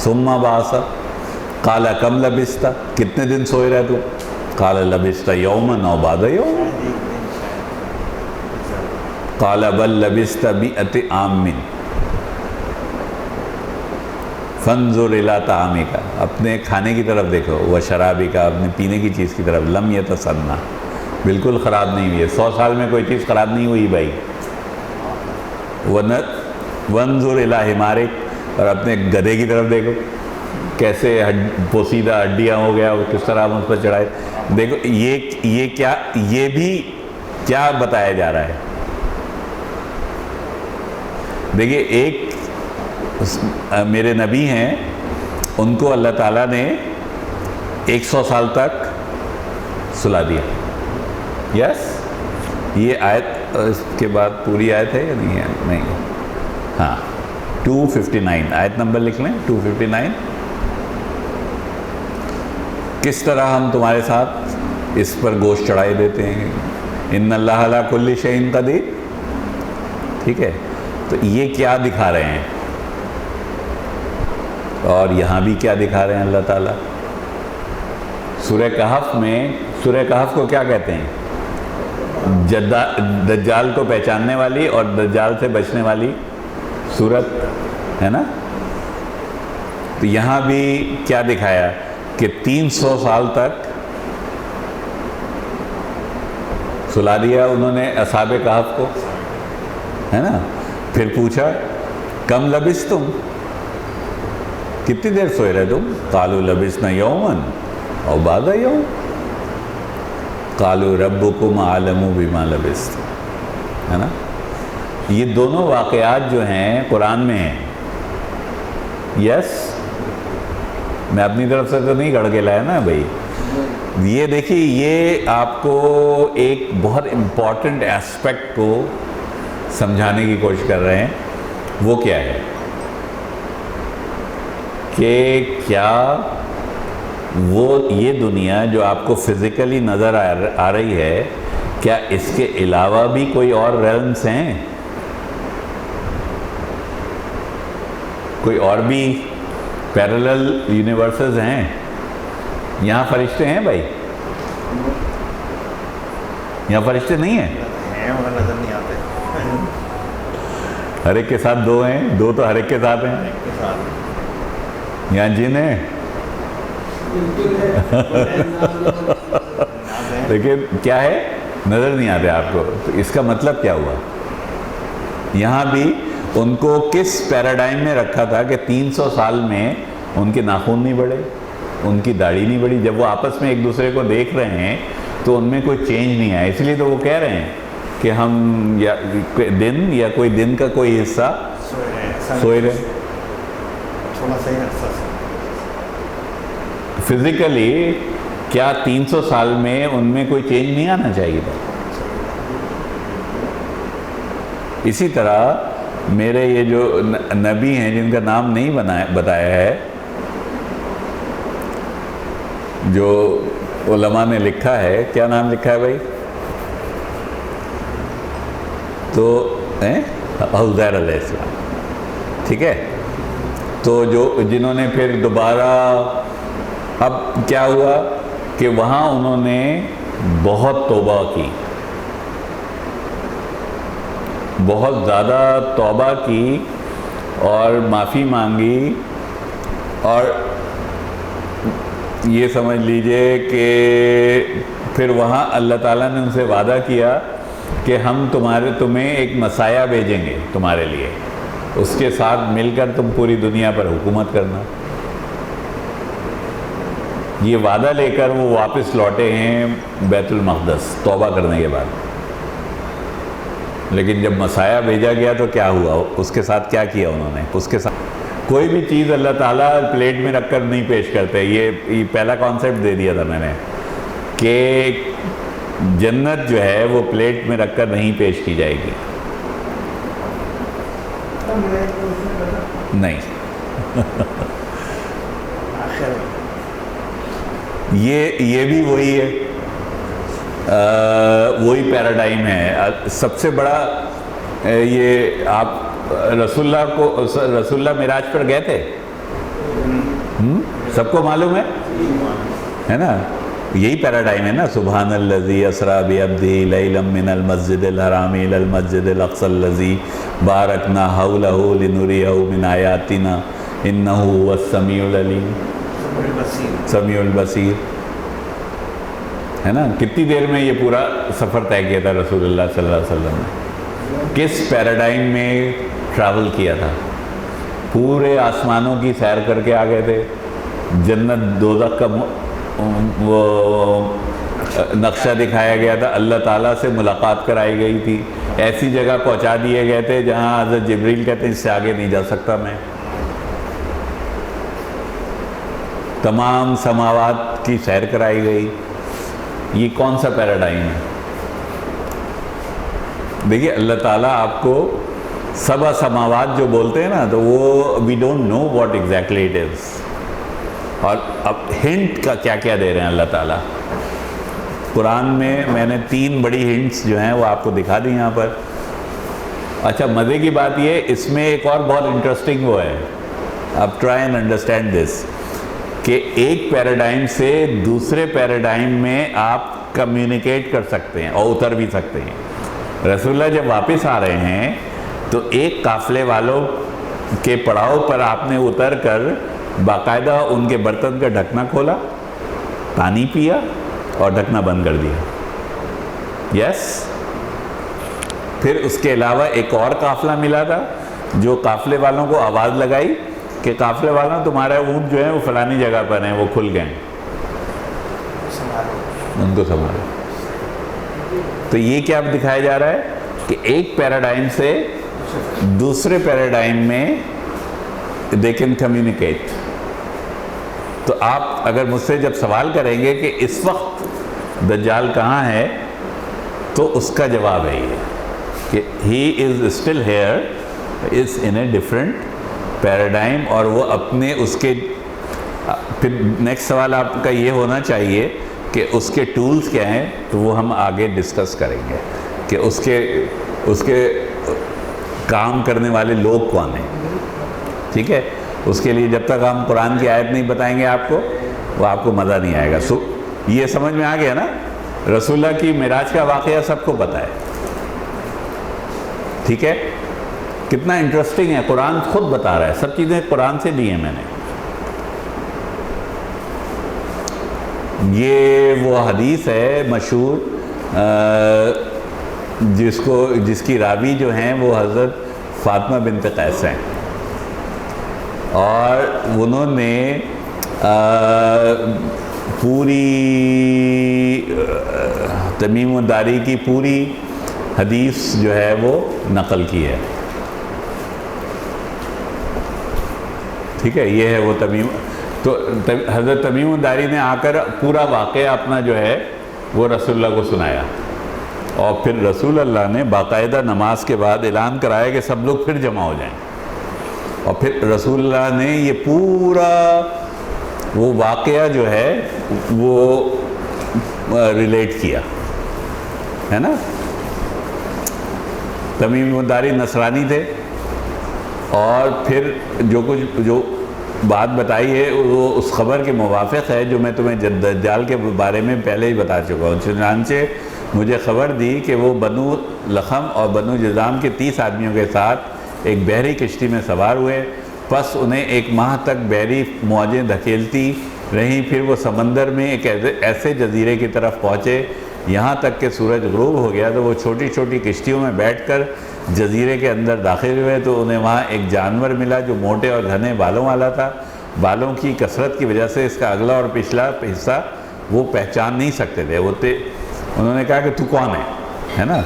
ثم بعث قال کم لبثت، کتنے دن سوئے رہے تو؟ قال لبثت یوما او بعض یوم. قال بل لبثت 100 عام. فانظر الی طعامک، اپنے کھانے کی طرف دیکھو، و شرابک، اپنے پینے کی چیز کی طرف. لم یتسنہ، بالکل خراب نہیں ہوئی ہے. 100 سال میں کوئی چیز خراب نہیں ہوئی بھائی. وانظر الی حمارک، اور اپنے گدھے کی طرف دیکھو، کیسے پوسیدہ ہڈیاں ہو گیا، وہ کس طرح ہم اس پر چڑھائے. دیکھو یہ کیا، یہ بھی کیا بتایا جا رہا ہے. دیکھیے ایک میرے نبی ہیں، ان کو اللہ تعالیٰ نے 100 سال تک سلا دیا. یس، یہ آیت اس کے بعد پوری آیت ہے یا نہیں ہے؟ نہیں، ہاں 259 آیت نمبر لکھ لیں، 259. کس طرح ہم تمہارے ساتھ اس پر گوشت چڑھائے دیتے ہیں. ان اللہ علی کل شیء قدیر. ٹھیک ہے، تو یہ کیا دکھا رہے ہیں، اور یہاں بھی کیا دکھا رہے ہیں اللہ تعالیٰ. سورہ کہف میں، سورہ کہف کو کیا کہتے ہیں؟ دجال کو پہچاننے والی اور دجال سے بچنے والی صورت ہے نا. تو یہاں بھی کیا دکھایا کہ 300 سال تک سلا دیا انہوں نے اصحاب کہف کو، ہے نا. پھر پوچھا کم لبثتم، کتنی دیر سوئے رہے تم؟ قالوا لبثنا یوما او بعض یوم، قالوا ربکم اعلم بما لبثتم، ہے نا. یہ دونوں واقعات جو ہیں قرآن میں ہیں. یس، میں اپنی طرف سے تو نہیں گڑھ کے لایا نا بھائی. یہ دیکھیے، یہ آپ کو ایک بہت امپورٹنٹ ایسپیکٹ کو سمجھانے کی کوشش کر رہے ہیں. وہ کیا ہے کہ کیا وہ یہ دنیا جو آپ کو فزیکلی نظر آ رہی ہے، کیا اس کے علاوہ بھی کوئی اور ریلمز ہیں؟ کوئی اور بھی پیرلل یونیورسز ہیں؟ یہاں فرشتے ہیں بھائی؟ یہاں فرشتے نہیں ہیں؟ مگر نظر نہیں آتے. ہر ایک کے ساتھ دو ہیں، دو تو ہر ایک کے ساتھ ہیں. یہاں جن ہیں لیکن کیا ہے، نظر نہیں آتے آپ کو. تو اس کا مطلب کیا ہوا؟ یہاں بھی ان کو کس پیراڈائم میں رکھا تھا کہ 300 سال میں ان کے ناخن نہیں بڑھے، ان کی داڑھی نہیں بڑھی. جب وہ آپس میں ایک دوسرے کو دیکھ رہے ہیں تو ان میں کوئی چینج نہیں آیا. اس لیے تو وہ کہہ رہے ہیں کہ ہم یا دن یا کوئی دن کا کوئی حصہ سوئے رہے. تھوڑا صحیح عرصہ سے فزیکلی کیا 300 سال میں ان میں کوئی چینج نہیں آنا چاہیے تھا؟ اسی طرح میرے یہ جو نبی ہیں جن کا نام نہیں بتایا ہے، جو علماء نے لکھا ہے، کیا نام لکھا ہے بھائی؟ تو عزیر علیہ السلام، ٹھیک ہے. تو جنہوں نے پھر دوبارہ، اب کیا ہوا کہ وہاں انہوں نے بہت توبہ کی، بہت زیادہ توبہ کی اور معافی مانگی، اور یہ سمجھ لیجئے کہ پھر وہاں اللہ تعالیٰ نے ان سے وعدہ کیا کہ ہم تمہیں ایک مسیح بھیجیں گے تمہارے لیے، اس کے ساتھ مل کر تم پوری دنیا پر حکومت کرنا. یہ وعدہ لے کر وہ واپس لوٹے ہیں بیت المقدس توبہ کرنے کے بعد. لیکن جب مسیح بھیجا گیا تو کیا ہوا؟ اس کے ساتھ کیا کیا انہوں نے؟ اس کے ساتھ کوئی بھی چیز اللہ تعالیٰ پلیٹ میں رکھ کر نہیں پیش کرتے. یہ پہلا کانسیپٹ دے دیا تھا میں نے کہ جنت جو ہے وہ پلیٹ میں رکھ کر نہیں پیش کی جائے گی. نہیں یہ بھی وہی ہے، وہی پیراڈائم ہے. سب سے بڑا یہ آپ رسول اللہ معراج پر گئے تھے، سب کو معلوم ہے نا. یہی پیراڈائم ہے نا، سبحان الذی اسریٰ بعبدہ لیلا من المسجد الحرام الی المسجد الاقصی الذی بارکنا حولہ لنریہ من آیاتنا انہ هو السمیع العلیم، سمیع البصیر، ہے نا. کتنی دیر میں یہ پورا سفر طے کیا تھا رسول اللہ صلی اللہ علیہ وسلم نے؟ کس پیراڈائم میں ٹریول کیا تھا؟ پورے آسمانوں کی سیر کر کے آ گئے تھے. جنت دوزخ کا وہ نقشہ دکھایا گیا تھا، اللہ تعالیٰ سے ملاقات کرائی گئی تھی. ایسی جگہ پہنچا دیے گئے تھے جہاں حضرت جبریل کہتے ہیں اس سے آگے نہیں جا سکتا میں. تمام سماوات کی سیر کرائی گئی. یہ کون سا پیراڈائم ہے؟ دیکھیے اللہ تعالیٰ آپ کو سبع سماوات جو بولتے ہیں نا، تو وہ we don't know what exactly it is. اور اب ہنٹ کا کیا کیا دے رہے ہیں اللہ تعالیٰ قرآن میں نے 3 بڑی ہنٹس جو ہیں وہ آپ کو دکھا دی یہاں پر. اچھا مزے کی بات یہ، اس میں ایک اور بہت انٹرسٹنگ وہ ہے، اب ٹرائی اینڈ انڈرسٹینڈ دس، کہ ایک پیراڈائم سے دوسرے پیراڈائم میں آپ کمیونیکیٹ کر سکتے ہیں اور اتر بھی سکتے ہیں. رسول اللہ جب واپس آ رہے ہیں تو ایک قافلے والوں کے پڑاؤ پر آپ نے اتر کر باقاعدہ ان کے برتن کا ڈھکنا کھولا، پانی پیا اور ڈھکنا بند کر دیا. یس. پھر اس کے علاوہ ایک اور قافلہ ملا تھا جو قافلے والوں کو آواز لگائی کہ قافلے والوں تمہارے اونٹ جو ہیں وہ فلانی جگہ پر ہیں، وہ کھل گئے ہیں، ان کو سنبھالو. تو یہ کیا دکھایا جا رہا ہے کہ ایک پیراڈائم سے دوسرے پیراڈائم میں دے کین کمیونیکیٹ. تو آپ اگر مجھ سے جب سوال کریں گے کہ اس وقت دجال کہاں ہے، تو اس کا جواب ہے یہ کہ he is still here, is in a different paradigm. اور وہ اپنے اس کے پھر نیکسٹ سوال آپ کا یہ ہونا چاہیے کہ اس کے ٹولز کیا ہیں، تو وہ ہم آگے ڈسکس کریں گے کہ اس کے کام کرنے والے لوگ کون ہیں. ٹھیک ہے، اس کے لیے جب تک ہم قرآن کی آیت نہیں بتائیں گے آپ کو، وہ آپ کو مزہ نہیں آئے گا. یہ سمجھ میں آ گیا نا، رسول اللہ کی معراج کا واقعہ سب کو پتہ ہے. ٹھیک ہے، کتنا انٹرسٹنگ ہے، قرآن خود بتا رہا ہے، سب چیزیں قرآن سے لی ہیں میں نے. یہ وہ حدیث ہے مشہور جس کی راوی جو ہیں وہ حضرت فاطمہ بنت قیس ہیں، اور انہوں نے پوری تمیم الداری کی پوری حدیث جو ہے وہ نقل کی ہے. ٹھیک ہے، یہ ہے وہ تو حضرت تمیم الداری نے آ کر پورا واقعہ اپنا جو ہے وہ رسول اللہ کو سنایا، اور پھر رسول اللہ نے باقاعدہ نماز کے بعد اعلان کرایا کہ سب لوگ پھر جمع ہو جائیں. اور پھر رسول اللہ نے یہ پورا وہ واقعہ جو ہے وہ ریلیٹ کیا ہے نا. تمیم الداری نصرانی تھے، اور پھر جو بات بتائی ہے وہ اس خبر کے موافق ہے جو میں تمہیں دجال کے بارے میں پہلے ہی بتا چکا ہوں. چنانچہ مجھے خبر دی کہ وہ بنو لخم اور بنو جذام کے 30 آدمیوں کے ساتھ ایک بحری کشتی میں سوار ہوئے. پس انہیں 1 ماہ تک بحری موجیں دھکیلتی رہیں. پھر وہ سمندر میں ایک ایسے جزیرے کی طرف پہنچے یہاں تک کہ سورج غروب ہو گیا. تو وہ چھوٹی چھوٹی کشتیوں میں بیٹھ کر جزیرے کے اندر داخل ہوئے تو انہیں وہاں ایک جانور ملا جو موٹے اور گھنے بالوں والا تھا. بالوں کی کثرت کی وجہ سے اس کا اگلا اور پچھلا حصہ وہ پہچان نہیں سکتے تھے. انہوں نے کہا کہ تو کون ہے نا؟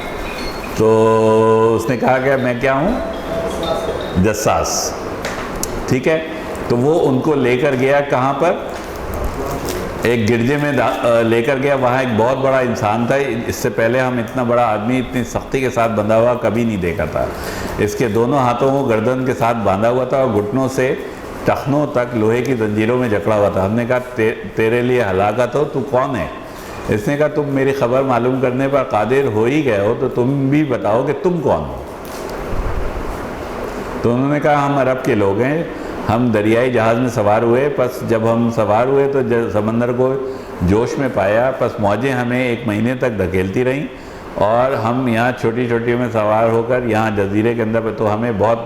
تو اس نے کہا کہ میں کیا ہوں؟ جساس. ٹھیک ہے، تو وہ ان کو لے کر گیا کہاں پر؟ ایک گرجے میں لے کر گیا. وہاں ایک بہت بڑا انسان تھا. اس سے پہلے ہم اتنا بڑا آدمی اتنی سختی کے ساتھ بندھا ہوا کبھی نہیں دیکھا تھا. اس کے دونوں ہاتھوں کو گردن کے ساتھ باندھا ہوا تھا اور گھٹنوں سے ٹخنوں تک لوہے کی زنجیروں میں جکڑا ہوا تھا. ہم نے کہا تیرے لیے ہلاکت ہو، تو کون ہے؟ اس نے کہا تم میری خبر معلوم کرنے پر قادر ہو ہی گئے ہو تو تم بھی بتاؤ کہ تم کون ہو. تو انہوں نے کہا ہم عرب کے لوگ ہیں، ہم دریائی جہاز میں سوار ہوئے. پس جب ہم سوار ہوئے تو سمندر کو جوش میں پایا. پس موجیں ہمیں 1 مہینے تک دھکیلتی رہیں اور ہم یہاں چھوٹی چھوٹیوں میں سوار ہو کر یہاں جزیرے کے اندر تو ہمیں بہت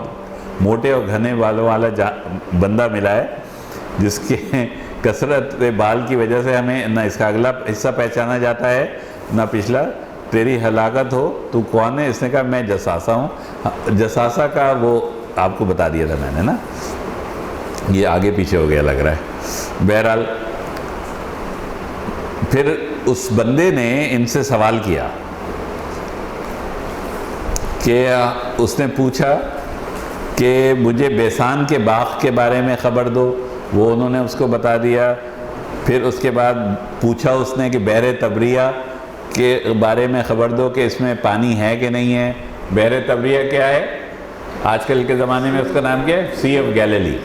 موٹے اور گھنے بالوں والا بندہ ملا ہے جس کے کثرت بال کی وجہ سے ہمیں نہ اس کا اگلا حصہ پہچانا جاتا ہے نہ پچھلا. تیری ہلاکت ہو، تو کون ہے؟ اس نے کہا میں جساسہ ہوں. جساسہ کا وہ آپ کو بتا دیا تھا میں نے نا، یہ آگے پیچھے ہو گیا لگ رہا ہے. بہرحال پھر اس بندے نے ان سے سوال کیا کہ اس نے پوچھا کہ مجھے بیسان کے باغ کے بارے میں خبر دو. وہ انہوں نے اس کو بتا دیا. پھر اس کے بعد پوچھا اس نے کہ بحر تبریہ کے بارے میں خبر دو کہ اس میں پانی ہے کہ نہیں ہے. بحر تبریہ کیا ہے؟ آج کل کے زمانے میں اس کا نام کیا ہے؟ سی آف گیلیلی.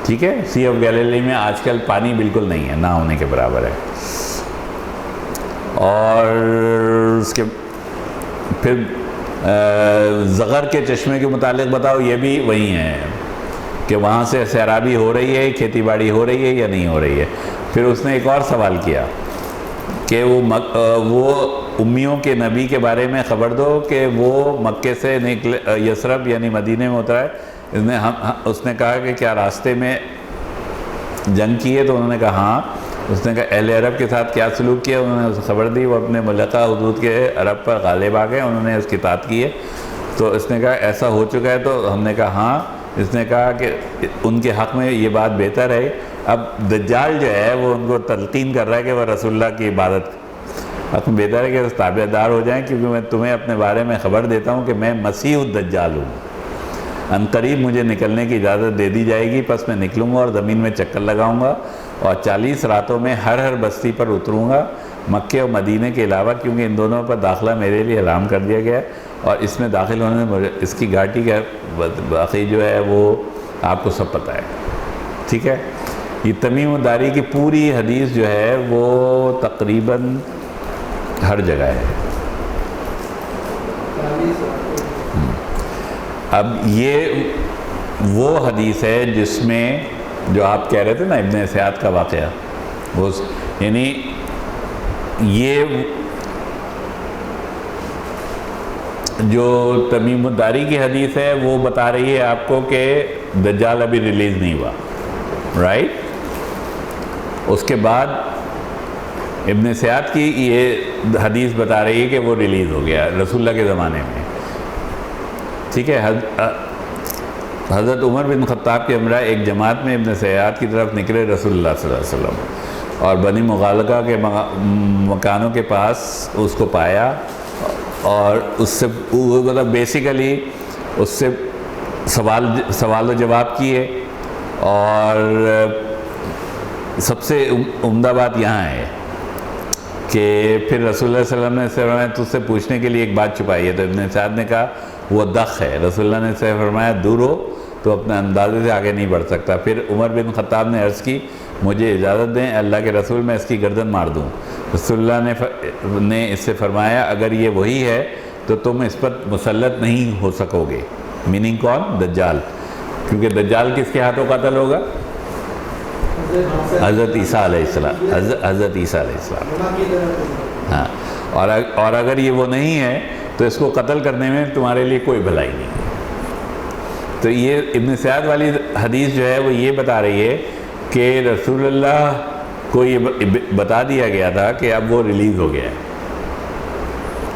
ٹھیک ہے، سی آف گیلیلی میں آج کل پانی بالکل نہیں ہے، نہ ہونے کے برابر ہے. اور اس کے پھر زغر کے چشمے کے متعلق بتاؤ، یہ بھی وہی ہیں کہ وہاں سے سیرابی ہو رہی ہے، کھیتی باڑی ہو رہی ہے یا نہیں ہو رہی ہے. پھر اس نے ایک اور سوال کیا کہ وہ امیوں کے نبی کے بارے میں خبر دو کہ وہ مکے سے نکلے یثرب یعنی مدینے میں اترا ہے. اس نے کہا کہ کیا راستے میں جنگ کی ہے؟ تو انہوں نے کہا ہاں. اس نے کہا اہل عرب کے ساتھ کیا سلوک کیا؟ انہوں نے اسے خبر دی، وہ اپنے ملکہ حدود کے عرب پر غالب آ گئے، انہوں نے اس کی اطاعت کی ہے۔ تو اس نے کہا ایسا ہو چکا ہے؟ تو ہم نے کہا ہاں۔ اس نے کہا کہ ان کے حق میں یہ بات بہتر ہے، اب دجال جو ہے وہ ان کو تلقین کر رہا ہے کہ وہ رسول اللہ کی عبادت حق میں بہتر ہے کہ تابع دار ہو جائیں، کیونکہ میں تمہیں اپنے بارے میں خبر دیتا ہوں کہ میں مسیح الدجال ہوں، ان قریب مجھے نکلنے کی اجازت دے دی جائے گی، پس میں نکلوں گا اور زمین میں چکر لگاؤں گا اور 40 راتوں میں ہر بستی پر اتروں گا، مکے اور مدینے کے علاوہ، کیونکہ ان دونوں پر داخلہ میرے لیے حرام کر دیا گیا ہے، اور اس میں داخل ہونے میں اس کی گھاٹی کا باقی جو ہے وہ آپ کو سب پتہ ہے، ٹھیک ہے۔ یہ تمیم الداری کی پوری حدیث جو ہے وہ تقریباً ہر جگہ ہے۔ اب یہ وہ حدیث ہے جس میں جو آپ کہہ رہے تھے نا ابن سیاد کا واقعہ، وہ یعنی یہ جو تمیم الداری کی حدیث ہے وہ بتا رہی ہے آپ کو کہ دجال ابھی ریلیز نہیں ہوا، رائٹ؟ اس کے بعد ابن سیاد کی یہ حدیث بتا رہی ہے کہ وہ ریلیز ہو گیا رسول اللہ کے زمانے میں، ٹھیک ہے۔ حضرت عمر بن خطاب کے ہمراہ ایک جماعت میں ابن سیاد کی طرف نکلے رسول اللہ صلی اللہ علیہ وسلم، اور بنی مغالقہ کے مکانوں کے پاس اس کو پایا، اور اس سے مطلب بیسیکلی اس سے سوال و جواب کیے، اور سب سے عمدہ بات یہاں ہے کہ پھر رسول اللہ صلی اللہ علیہ وسلم نے اس سے فرمایا تجھ سے پوچھنے کے لیے ایک بات چھپائی ہے، تو ابن سعد نے کہا وہ دخ ہے۔ رسول اللہ نے اس سے فرمایا دور ہو، تو اپنے اندازے سے آگے نہیں بڑھ سکتا۔ پھر عمر بن خطاب نے عرض کی مجھے اجازت دیں اللہ کے رسول میں اس کی گردن مار دوں۔ رسول اللہ نے اس سے فرمایا اگر یہ وہی ہے تو تم اس پر مسلط نہیں ہو سکو گے، میننگ کون؟ دجال، کیونکہ دجال کس کے ہاتھوں قتل ہوگا؟ حضرت عیسیٰ علیہ السلام، حضرت عیسیٰ علیہ السلام، ہاں۔ اور اگر یہ وہ نہیں ہے تو اس کو قتل کرنے میں تمہارے لیے کوئی بھلائی نہیں۔ تو یہ ابن سعد والی حدیث جو ہے وہ یہ بتا رہی ہے کہ رسول اللہ کو یہ بتا دیا گیا تھا کہ اب وہ ریلیز ہو گیا ہے،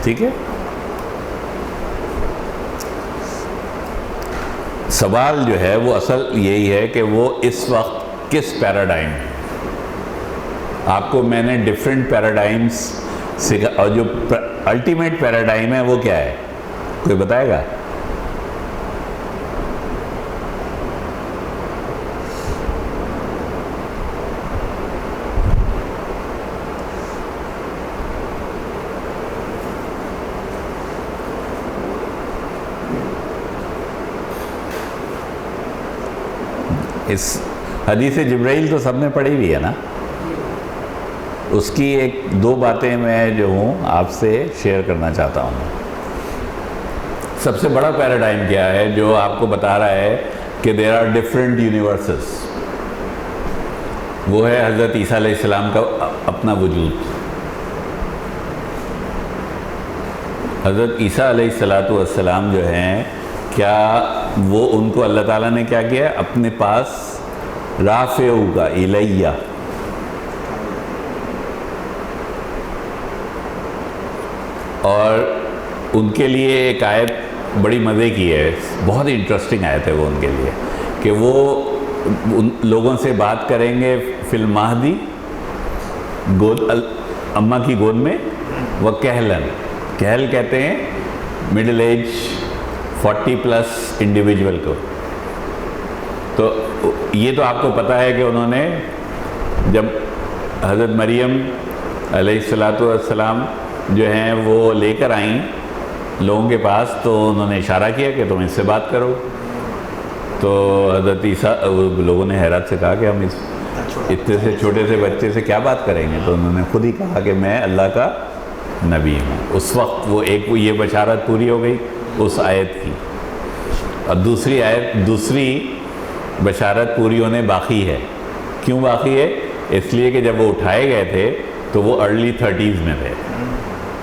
ٹھیک ہے۔ سوال جو ہے وہ اصل یہی ہے کہ وہ اس وقت کس پیراڈائم ہے۔ آپ کو میں نے ڈیفرنٹ پیراڈائمس سکھا، اور جو الٹیمیٹ پیراڈائم ہے وہ کیا ہے؟ کوئی بتائے گا؟ اس حدیث جبرائیل تو سب نے پڑھی ہوئی ہے نا، اس کی ایک دو باتیں میں جو ہوں آپ سے شیئر کرنا چاہتا ہوں۔ سب سے بڑا پیراڈائم کیا ہے جو آپ کو بتا رہا ہے کہ دیر آر ڈفرینٹ یونیورسز؟ وہ ہے حضرت عیسیٰ علیہ السلام کا اپنا وجود۔ حضرت عیسیٰ علیہ السلام جو ہیں، کیا وہ ان کو اللہ تعالیٰ نے کیا کیا؟ اپنے پاس رافعو کا الیہ، اور ان کے لیے ایک آیت بڑی مزے کی ہے، بہت انٹرسٹنگ آیت ہے وہ ان کے لیے، کہ وہ ان لوگوں سے بات کریں گے فی المہدی، گود اماں کی گود میں، وہ کہلن، کہل کہتے ہیں مڈل ایج 40+ انڈیویجول کو۔ تو یہ تو آپ کو پتہ ہے کہ انہوں نے جب حضرت مریم علیہ السلام جو ہیں وہ لے کر آئیں لوگوں کے پاس، تو انہوں نے اشارہ کیا کہ تم اس سے بات کرو، تو حضرت عیسیٰ لوگوں نے حیرت سے کہا کہ ہم اس اتنے سے چھوٹے سے بچے سے کیا بات کریں گے؟ تو انہوں نے خود ہی کہا کہ میں اللہ کا نبی ہوں۔ اس وقت وہ ایک یہ بشارت پوری ہو گئی اس آیت کی، اور دوسری بشارت پوری ہونے باقی ہے۔ کیوں باقی ہے؟ اس لیے کہ جب وہ اٹھائے گئے تھے تو وہ ارلی 30s میں تھے،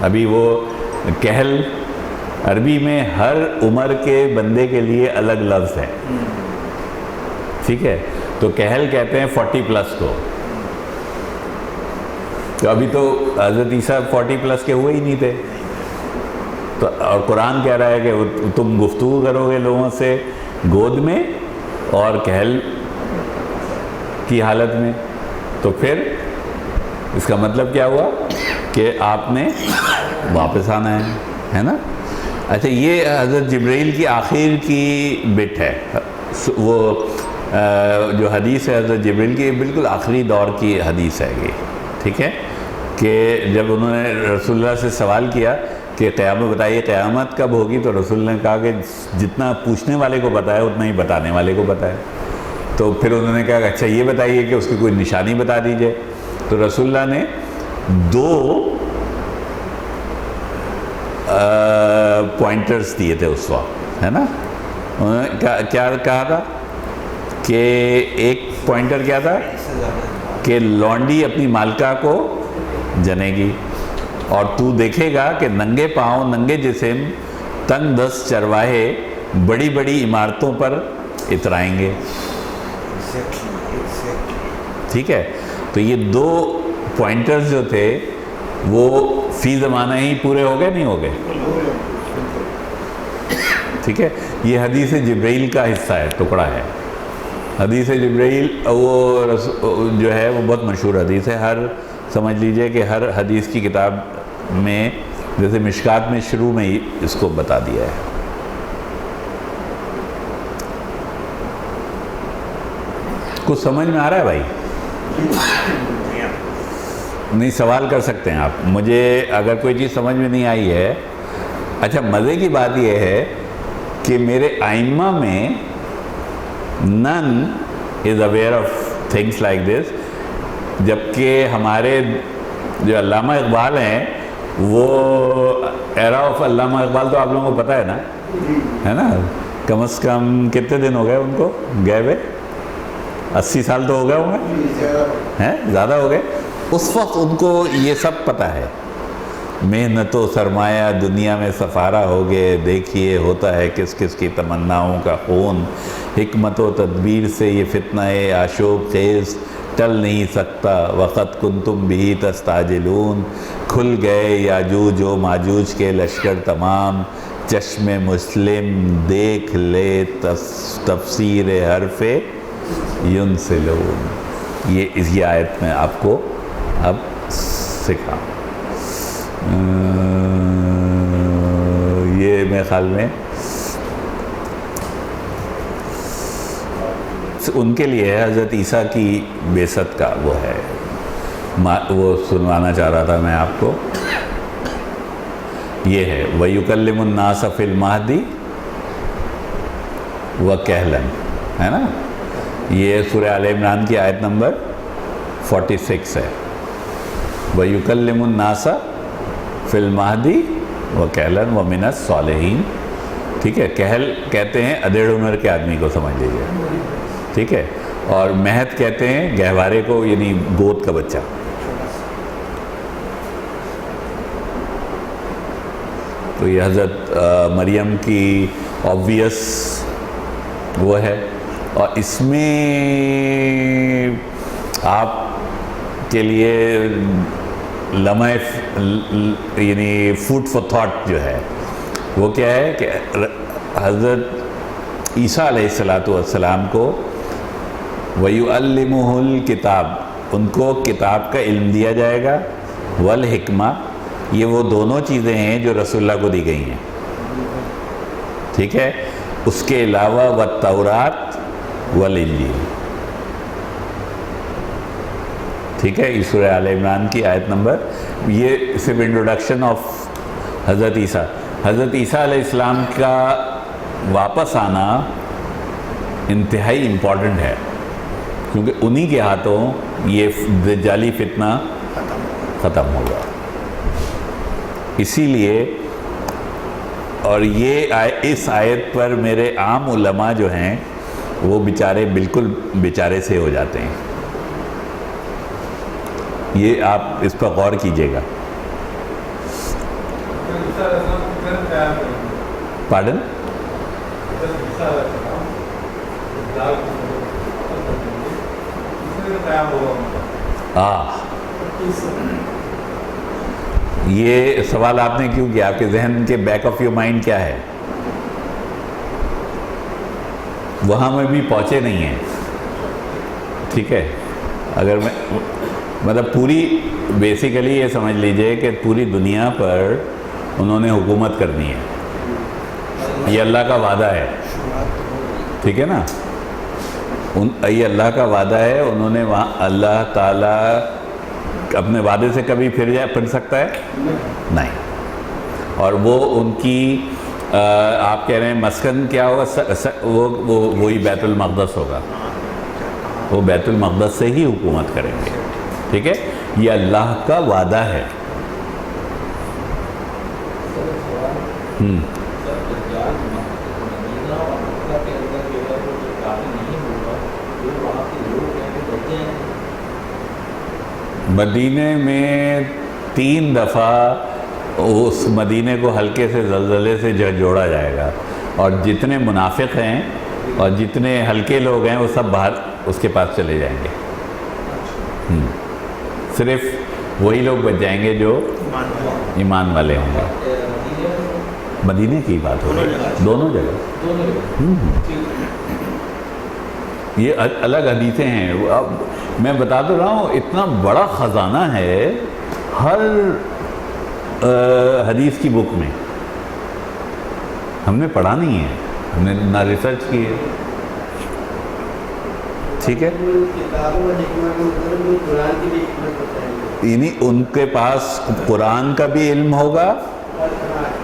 ابھی وہ کہل عربی میں ہر عمر کے بندے کے لیے الگ لفظ ہے، ٹھیک ہے؟ تو کہل کہتے ہیں 40+ کو، تو ابھی تو حضرت عیسیٰ 40+ کے ہوئے ہی نہیں تھے، تو اور قرآن کہہ رہا ہے کہ تم گفتگو کرو گے لوگوں سے گود میں اور کہل کی حالت میں، تو پھر اس کا مطلب کیا ہوا کہ آپ نے واپس آنا ہے نا۔ اچھا، یہ حضرت جبرائیل کی آخر کی بٹ ہے، وہ جو حدیث ہے حضرت جبرائیل کی بالکل آخری دور کی حدیث ہے یہ، ٹھیک ہے، کہ جب انہوں نے رسول اللہ سے سوال کیا کہ قیامت بتائیے قیامت کب ہوگی، تو رسول اللہ نے کہا کہ جتنا پوچھنے والے کو پتہ ہے اتنا ہی بتانے والے کو پتہ ہے۔ تو پھر انہوں نے کہا کہ اچھا یہ بتائیے کہ اس کی کوئی نشانی بتا دیجئے، تو رسول اللہ نے 2 پوائنٹرز دیے تھے اس وقت، ہے نا۔ انہوں نے کیا کہا تھا کہ ایک پوائنٹر کیا تھا کہ لونڈی اپنی مالکہ کو جنے گی، اور تو دیکھے گا کہ ننگے پاؤں ننگے جسم تنگ دست چرواہے بڑی بڑی عمارتوں پر اترائیں گے، ٹھیک ہے۔ تو یہ 2 پوائنٹرز جو تھے وہ فی زمانہ ہی پورے ہو گئے، نہیں ہو گئے، ٹھیک ہے۔ یہ حدیث جبرائیل کا حصہ ہے، ٹکڑا ہے حدیث جبرائیل، وہ جو ہے وہ بہت مشہور حدیث ہے، ہر سمجھ لیجئے کہ ہر حدیث کی کتاب میں جیسے مشکات میں شروع میں ہی اس کو بتا دیا ہے۔ کچھ سمجھ میں آ رہا ہے بھائی؟ نہیں، سوال کر سکتے ہیں آپ مجھے اگر کوئی چیز سمجھ میں نہیں آئی ہے۔ اچھا، مزے کی بات یہ ہے کہ میرے ائمہ میں none is aware of things like this، جبکہ ہمارے جو علامہ اقبال ہیں وہ ایرا آف علامہ اقبال تو آپ لوگوں کو پتہ ہے نا، ہے نا، کم از کم کتنے دن ہو گئے ان کو گئے ہوئے؟ 80 سال تو ہو گئے ہوں گے، ہیں زیادہ ہو گئے۔ اس وقت ان کو یہ سب پتہ ہے، محنت و سرمایہ دنیا میں سفارہ ہو گئے، دیکھیے ہوتا ہے کس کس کی تمناؤں کا خون، حکمت و تدبیر سے یہ فتنہ آشوب خیز ٹل نہیں سکتا، وقت کنتم بھی تستعجلون، کھل گئے یاجوج و ماجوج کے لشکر تمام، چشم مسلم دیکھ لے تفسیر حرف ینسلون۔ یہ اس آیت میں آپ کو اب سکھا، یہ میرے خیال میں ان کے لیے حضرت عیسیٰ کی بعثت کا وہ ہے، وہ سنوانا چاہ رہا تھا میں آپ کو۔ یہ ہے وَيُكَلِّمُ النَّاسَ فِي الْمَهْدِ وَكَهْلًا، ہے نا، یہ سورہ آل عمران کی آیت نمبر 46 ہے، وَيُكَلِّمُ النَّاسَ فِي الْمَهْدِ وَكَهْلًا وَمِنَ الصَّالِحِينَ، ٹھیک ہے۔ کہل کہتے ہیں ادھیڑ عمر کے آدمی کو، سمجھ لیجیے، ٹھیک ہے، اور مہد کہتے ہیں گہوارے کو، یعنی گود کا بچہ۔ تو یہ حضرت مریم کی آبویس وہ ہے، اور اس میں آپ کے لیے لمحہ یعنی فوڈ فار تھاٹ جو ہے وہ کیا ہے کہ حضرت عیسیٰ علیہ السلام کو وَيُعَلِّمُهُ الْكِتَابِ، ان کو کتاب کا علم دیا جائے گا، والحکمہ، یہ وہ دونوں چیزیں ہیں جو رسول اللہ کو دی گئی ہیں، ٹھیک ہے۔ اس کے علاوہ والتورات والانجیل، ٹھیک ہے۔ یہ سورہ آل عمران کی آیت نمبر، یہ صرف انٹروڈکشن آف حضرت عیسیٰ۔ حضرت عیسیٰ علیہ السلام کا واپس آنا انتہائی امپورٹنٹ ہے، کیونکہ انہی کے ہاتھوں یہ دجالی فتنہ ختم ہوگا، اسی لیے۔ اور یہ اس آیت پر میرے عام علماء جو ہیں وہ بیچارے بالکل بیچارے سے ہو جاتے ہیں، یہ آپ اس پر غور کیجئے گا۔ پارڈن؟ یہ سوال آپ نے کیوں کیا؟ آپ کے ذہن کے بیک آف یور مائنڈ کیا ہے؟ وہاں میں بھی پہنچے نہیں ہیں، ٹھیک ہے؟ اگر میں مطلب پوری بیسیکلی یہ سمجھ لیجئے کہ پوری دنیا پر انہوں نے حکومت کرنی ہے، یہ اللہ کا وعدہ ہے، ٹھیک ہے نا؟ یہ اللہ کا وعدہ ہے، انہوں نے وہاں اللہ تعالیٰ اپنے وعدے سے کبھی پھر سکتا ہے؟ نہیں۔ اور وہ ان کی آپ کہہ رہے ہیں مسکن کیا ہوگا؟ وہی بیت المقدس ہوگا، وہ بیت المقدس سے ہی حکومت کریں گے، ٹھیک ہے؟ یہ اللہ کا وعدہ ہے۔ مدینے میں 3 دفعہ اس مدینے کو ہلکے سے زلزلے سے جوڑا جائے گا، اور جتنے منافق ہیں اور جتنے ہلکے لوگ ہیں وہ سب باہر اس کے پاس چلے جائیں گے، صرف وہی لوگ بچ جائیں گے جو ایمان والے ہوں گے۔ مدینے کی بات ہو رہی ہے، دونوں جگہ۔ یہ الگ حدیثیں ہیں، اب میں بتا تو رہا ہوں اتنا بڑا خزانہ ہے ہر حدیث کی بک میں، ہم نے پڑھا نہیں ہے، ہم نے نہ ریسرچ کی ہے، ٹھیک ہے؟ یعنی ان کے پاس قرآن کا بھی علم ہوگا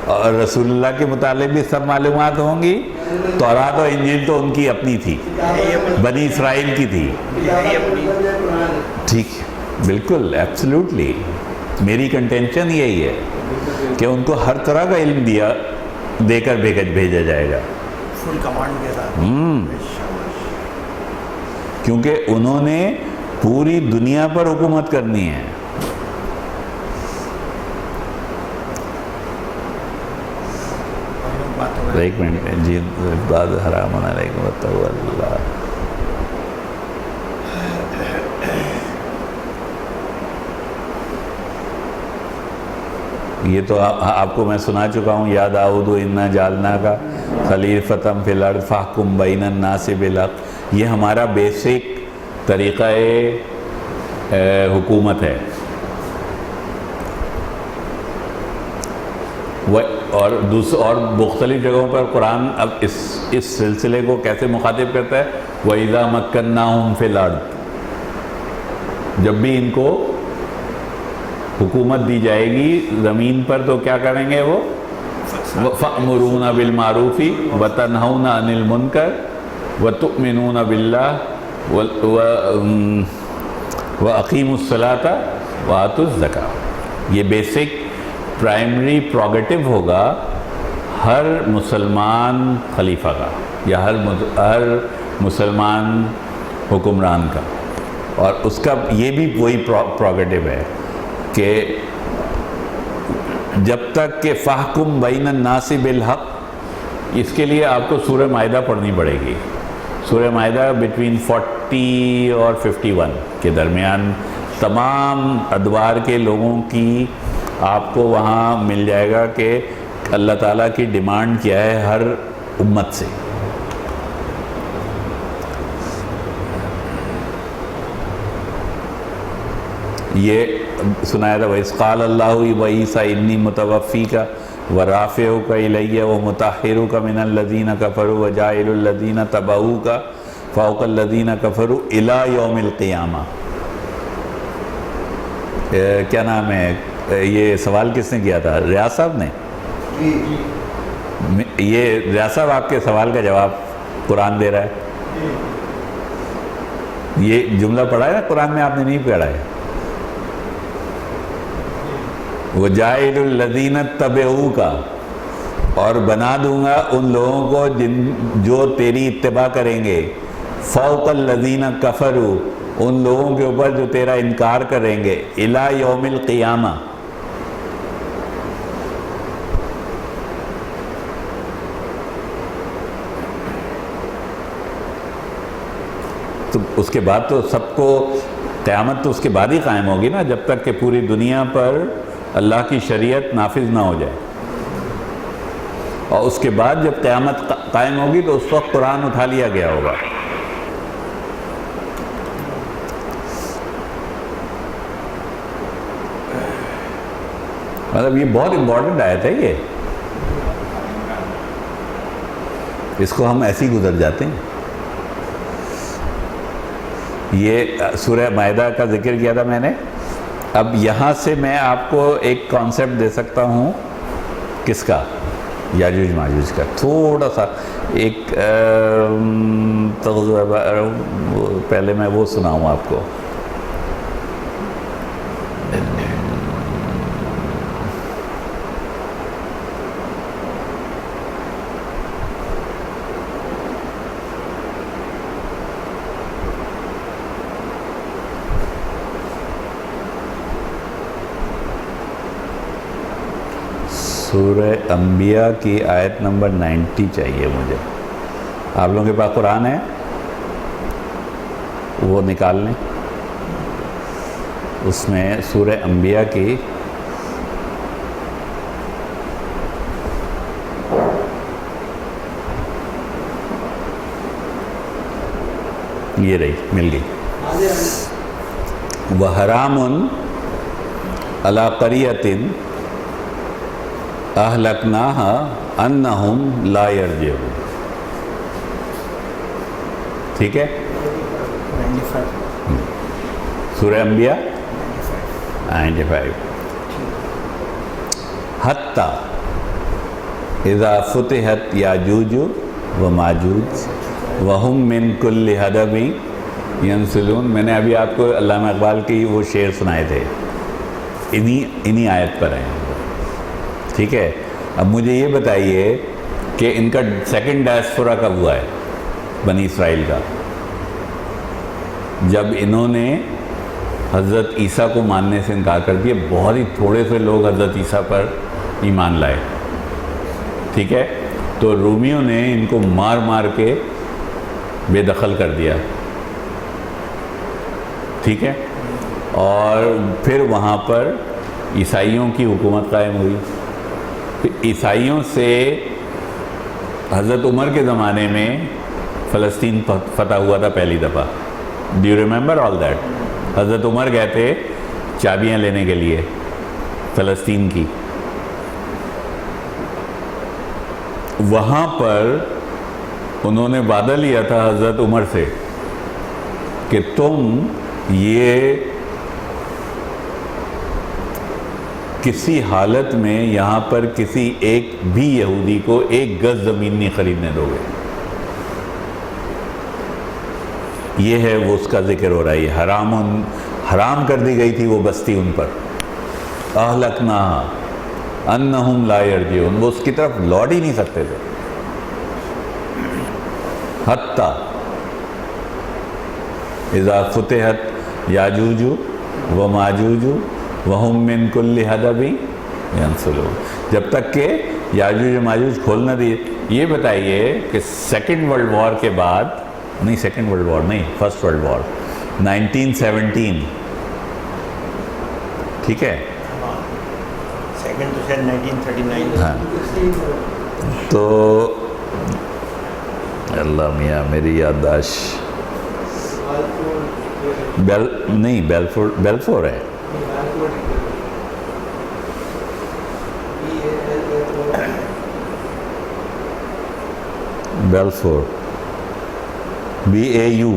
اور رسول اللہ کے متعلق بھی سب معلومات ہوں گی۔ تورات اور انجیل تو ان کی اپنی تھی، بنی اسرائیل کی تھی، ٹھیک، بالکل ایبسلیوٹلی۔ میری کنٹینشن یہی ہے کہ ان کو ہر طرح کا علم دے کر بھیجا جائے گا، فل کمانڈ کے ساتھ، کیونکہ انہوں نے پوری دنیا پر حکومت کرنی ہے۔ ایک منٹ جی، بعد حرام علیکم واتقوا اللہ۔ یہ تو آپ کو میں سنا چکا ہوں، یا داؤد انا جعلناک خلیفۃ فی الارض فاحکم بین الناس بالحق۔ یہ ہمارا بیسک طریقہ حکومت ہے، اور مختلف جگہوں پر قرآن اب اس سلسلے کو کیسے مخاطب کرتا ہے؟ وَإِذَا مَكَّنَّاهُمْ فِي الْأَرْضِ، جب بھی ان کو حکومت دی جائے گی زمین پر تو کیا کریں گے وہ؟ فَأْمُرُونَ بِالْمَعْرُوفِ وَتَنْهَوْنَ عَنِ الْمُنْكَرِ وَتُؤْمِنُونَ بِاللَّهِ وَأَقِيمُوا الصَّلَاةَ وَآتُوا الزَّكَاةَ۔ یہ بیسک پرائمری پروگیٹو ہوگا ہر مسلمان خلیفہ کا یا ہر مسلمان حکمران کا، اور اس کا یہ بھی وہی پروگیٹو ہے کہ جب تک کہ فاحکم بین الناس بالحق، اس کے لیے آپ کو سورہ مائدہ پڑھنی پڑے گی۔ سورہ مائدہ بٹوین 40 اور 51 کے درمیان تمام ادوار کے لوگوں کی آپ کو وہاں مل جائے گا کہ اللہ تعالیٰ کی ڈیمانڈ کیا ہے ہر امت سے۔ یہ سنایا تھا وَإِذْ قَالَ اللَّهُ وَعِيسَىٰ إِنِّي مُتَوَفِّيكَ وَرَافِعُكَ إِلَيَّ وَمُطَهِّرُكَ مِنَ الَّذِينَ كَفَرُوا وَجَاعِلُ الَّذِينَ اتَّبَعُوكَ فَوْقَ الَّذِينَ كَفَرُوا إِلَىٰ يَوْمِ الْقِيَامَةِ۔ کیا نام ہے؟ یہ سوال کس نے کیا تھا؟ ریاض صاحب نے؟ یہ ریاض صاحب آپ کے سوال کا جواب قرآن دے رہا ہے۔ یہ جملہ پڑھا ہے نا قرآن میں، آپ نے نہیں پڑھا ہے؟ وَجَاعِلُ الَّذِينَ اتَّبَعُوكَ، اور بنا دوں گا ان لوگوں کو جو تیری اتباع کریں گے، فوق الذین کفروا، ان لوگوں کے اوپر جو تیرا انکار کریں گے، الی یوم القیامہ، تو اس کے بعد تو سب کو قیامت تو اس کے بعد ہی قائم ہوگی نا، جب تک کہ پوری دنیا پر اللہ کی شریعت نافذ نہ ہو جائے، اور اس کے بعد جب قیامت قائم ہوگی تو اس وقت قرآن اٹھا لیا گیا ہوگا۔ مطلب یہ بہت امپورٹنٹ آیت ہے، اس کو ہم ایسے ہی گزر جاتے ہیں۔ یہ سورہ مائدہ کا ذکر کیا تھا میں نے۔ اب یہاں سے میں آپ کو ایک کانسیپٹ دے سکتا ہوں، کس کا؟ یاجوج ماجوج کا، تھوڑا سا ایک پہلے میں وہ سناؤں آپ کو۔ سورہ انبیاء کی آیت نمبر 90 چاہیے مجھے۔ آپ لوگوں کے پاس قرآن ہے؟ وہ نکال لیں، اس میں سورہ انبیاء کی یہ رہی، مل گئی۔ وَحَرَامٌ عَلَىٰ قَرْيَةٍ اہلکناہا انہم لا یرجعون۔ ٹھیک ہے، سورہ انبیاء 95۔ حتی اذا فتحت یاجوج وماجوج وہم من کل حدب ینسلون۔ میں نے ابھی آپ کو علامہ اقبال کی وہ شعر سنائے تھے، انہی آیت پر ہیں۔ ٹھیک ہے، اب مجھے یہ بتائیے کہ ان کا سیکنڈ ڈائسپورا کب ہوا ہے بنی اسرائیل کا؟ جب انہوں نے حضرت عیسیٰ کو ماننے سے انکار کر دیا، بہت ہی تھوڑے سے لوگ حضرت عیسیٰ پر ایمان لائے۔ ٹھیک ہے، تو رومیوں نے ان کو مار مار کے بے دخل کر دیا۔ ٹھیک ہے، اور پھر وہاں پر عیسائیوں کی حکومت قائم ہوئی۔ عیسائیوں سے حضرت عمر کے زمانے میں فلسطین فتح ہوا تھا پہلی دفعہ۔ Do you remember all that? حضرت عمر گئے تھے چابیاں لینے کے لیے فلسطین کی۔ وہاں پر انہوں نے وعدہ لیا تھا حضرت عمر سے کہ تم یہ کسی حالت میں یہاں پر کسی ایک بھی یہودی کو ایک گز زمین نہیں خریدنے دو گے۔ یہ ہے وہ اس کا ذکر ہو رہا ہے، حرام کر دی گئی تھی وہ بستی ان پر۔ اہلکناہا انہم لا یرجعون، وہ اس کی طرف لوٹ ہی نہیں سکتے تھے۔ حتی اذا فتحت یاجوج وماجوج وہم من کل حدب ینسلون، جب تک کہ یاجوج و ماجوج کھول نہ دیے۔ یہ بتائیے کہ سیکنڈ ورلڈ وار کے بعد، نہیں سیکنڈ ورلڈ وار نہیں، فرسٹ ورلڈ وار 1917، ٹھیک ہے، سیکنڈ تو شاید 1939۔ ہاں، تو اللہ میاں میری یادداشت، نہیں بیلفور ہے، بیلفور، BAU،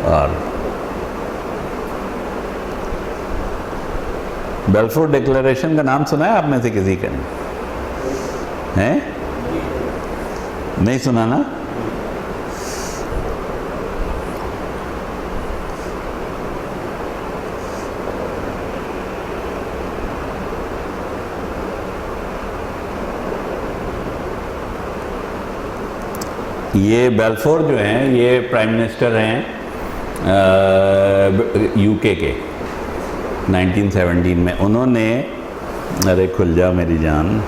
اور بیلفور ڈکلیریشن کا نام سنا ہے آپ میں سے کسی کا؟ نہیں نہیں سنا نا؟ یہ بیلفور جو ہیں یہ پرائم منسٹر ہیں UK کے 1917 میں۔ انہوں نے، ارے کھل جا میری جان،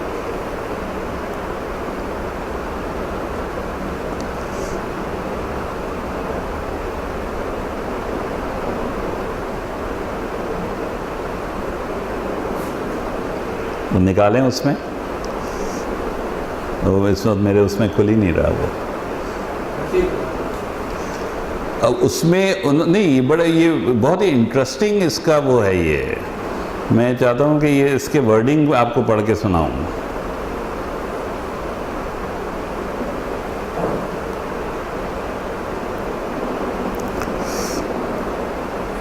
وہ نکالیں اس میں، وہ اس وقت میرے اس میں کھل ہی نہیں رہا وہ. اب اس میں نہیں، بڑا یہ بہت ہی انٹرسٹنگ اس کا وہ ہے. یہ میں چاہتا ہوں کہ یہ اس کے ورڈنگ آپ کو پڑھ کے سناؤں.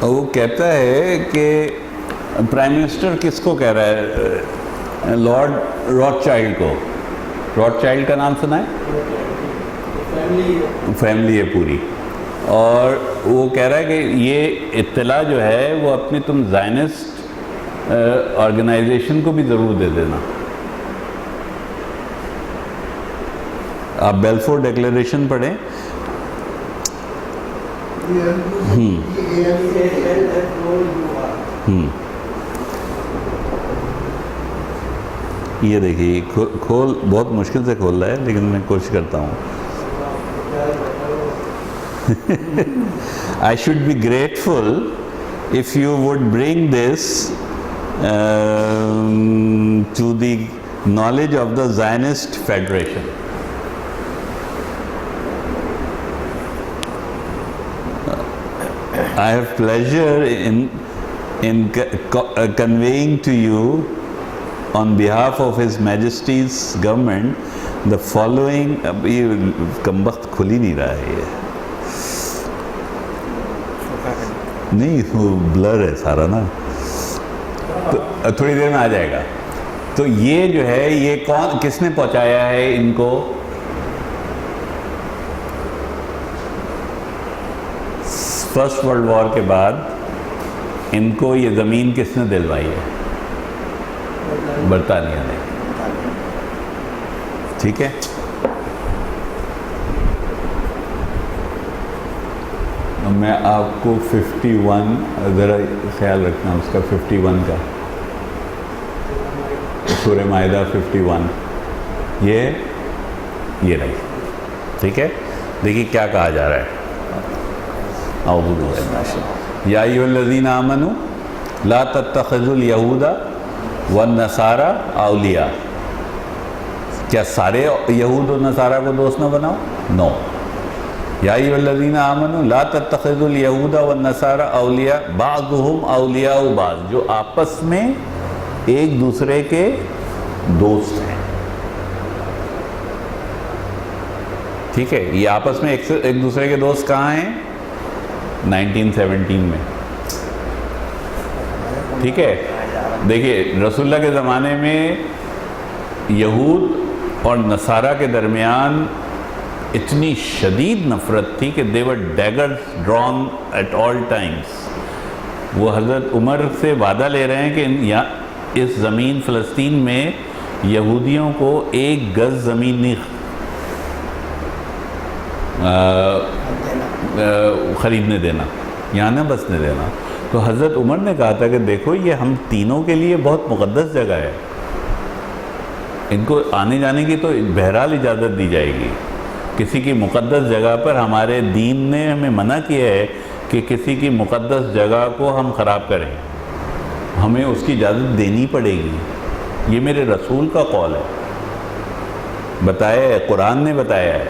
وہ کہتا ہے کہ پرائم منسٹر کس کو کہہ رہا ہے؟ لارڈ راٹ چائلڈ کو. راٹ چائلڈ کا نام سنا ہے؟ فیملی ہے پوری. اور وہ کہہ رہا ہے کہ یہ اطلاع جو ہے وہ اپنی تم زائنسٹ آرگنائزیشن کو بھی ضرور دے دینا. آپ بیلفور ڈیکلیریشن پڑھیں. یہ دیکھیے کھول بہت مشکل سے کھول رہا ہے لیکن میں کوشش کرتا ہوں. I should be grateful if you would bring this to the knowledge of the Zionist Federation. I have pleasure in conveying to you on behalf of His Majesty's government the following. اب یہ کم وقت کھل ہی نہیں رہا ہے، یہ نہیں وہ بلر ہے سارا نا، تو تھوڑی دیر میں آ جائے گا. تو یہ جو ہے یہ کس نے پہنچایا ہے ان کو؟ فرسٹ ورلڈ وار کے بعد ان کو یہ زمین کس نے دلوائی ہے؟ برطانیہ نے. ٹھیک ہے. میں آپ کو 51 ذرا خیال رکھنا اس کا، 51 کا سورہ مائدہ 51 یہ رہی. ٹھیک ہے. دیکھیے کیا کہا جا رہا ہے. اعوذ باللہ من الشیطان یا ایھا الذین آمنوا لا تتخذوا اليہود والنصارى اولیاء. کیا سارے یہود و نصارہ کو دوست نہ بناؤ؟ نو. یا ایھا الذین آمنوا لا تتخذوا اليہود والنصارى اولیاء بعضهم اولیاء بعض، جو آپس میں ایک دوسرے کے دوست ہیں. ٹھیک ہے. یہ آپس میں ایک دوسرے کے دوست کہاں ہیں؟ 1917 میں. ٹھیک ہے. دیکھیے رسول اللہ کے زمانے میں یہود اور نصارہ کے درمیان اتنی شدید نفرت تھی کہ they were daggers drawn at all times. وہ حضرت عمر سے وعدہ لے رہے ہیں کہ اس زمین فلسطین میں یہودیوں کو ایک گز زمین نہیں خریدنے دینا، یہاں نہ بسنے دینا. تو حضرت عمر نے کہا تھا کہ دیکھو یہ ہم تینوں کے لیے بہت مقدس جگہ ہے، ان کو آنے جانے کی تو بہرحال اجازت دی جائے گی. کسی کی مقدس جگہ پر ہمارے دین نے ہمیں منع کیا ہے کہ کسی کی مقدس جگہ کو ہم خراب کریں، ہمیں اس کی اجازت دینی پڑے گی. یہ میرے رسول کا قول ہے، بتایا ہے، قرآن نے بتایا ہے.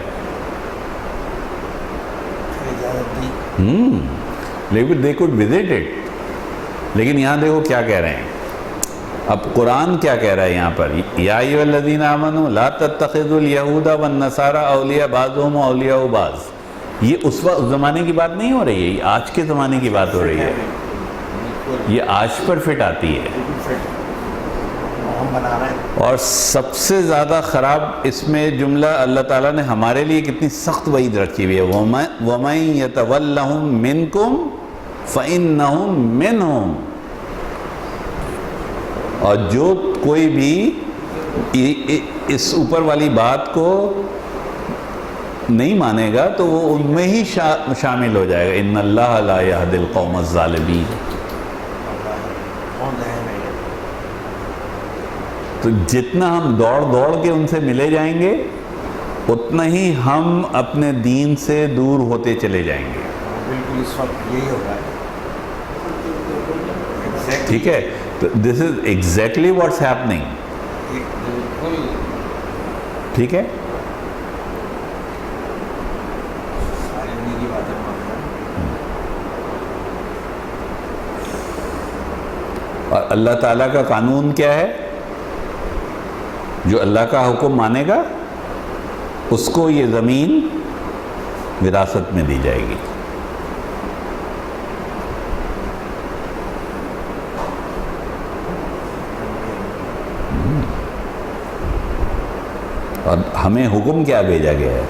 لیکن they could visit it. لیکن یہاں دیکھو کیا کہہ رہے ہیں. اب قرآن کیا کہہ رہا ہے یہاں پر؟ یا ایھا الذین آمنوا لا تتخذوا اليہود والنصارى اولیاء بعضهم اولیاء بعض. یہ اس زمانے کی بات نہیں ہو رہی ہے، یہ آج کے زمانے کی بات ہو رہی ہے. یہ آج پر فٹ آتی ہے. اور سب سے زیادہ خراب اس میں جملہ اللہ تعالیٰ نے ہمارے لیے کتنی سخت وعید رکھی ہوئی ہے. وَمَن يَتَوَلَّهُم مِّنكُمْ فَإِنَّهُم مِّنْهُمْ. اور جو کوئی بھی اس اوپر والی بات کو نہیں مانے گا تو وہ ان میں ہی شامل ہو جائے گا. إِنَّ اللَّهَ لَا يَهْدِي الْقَوْمَ الظَّالِمِينَ. تو جتنا ہم دوڑ کے ان سے ملے جائیں گے اتنا ہی ہم اپنے دین سے دور ہوتے چلے جائیں گے. بالکل اس وقت یہی ہوگا. ٹھیک ہے. دس از ایگزیکٹلی واٹس ہیپننگ. ٹھیک ہے. اور اللہ تعالیٰ کا قانون کیا ہے؟ جو اللہ کا حکم مانے گا اس کو یہ زمین وراثت میں دی جائے گی. اور ہمیں حکم کیا بھیجا گیا ہے؟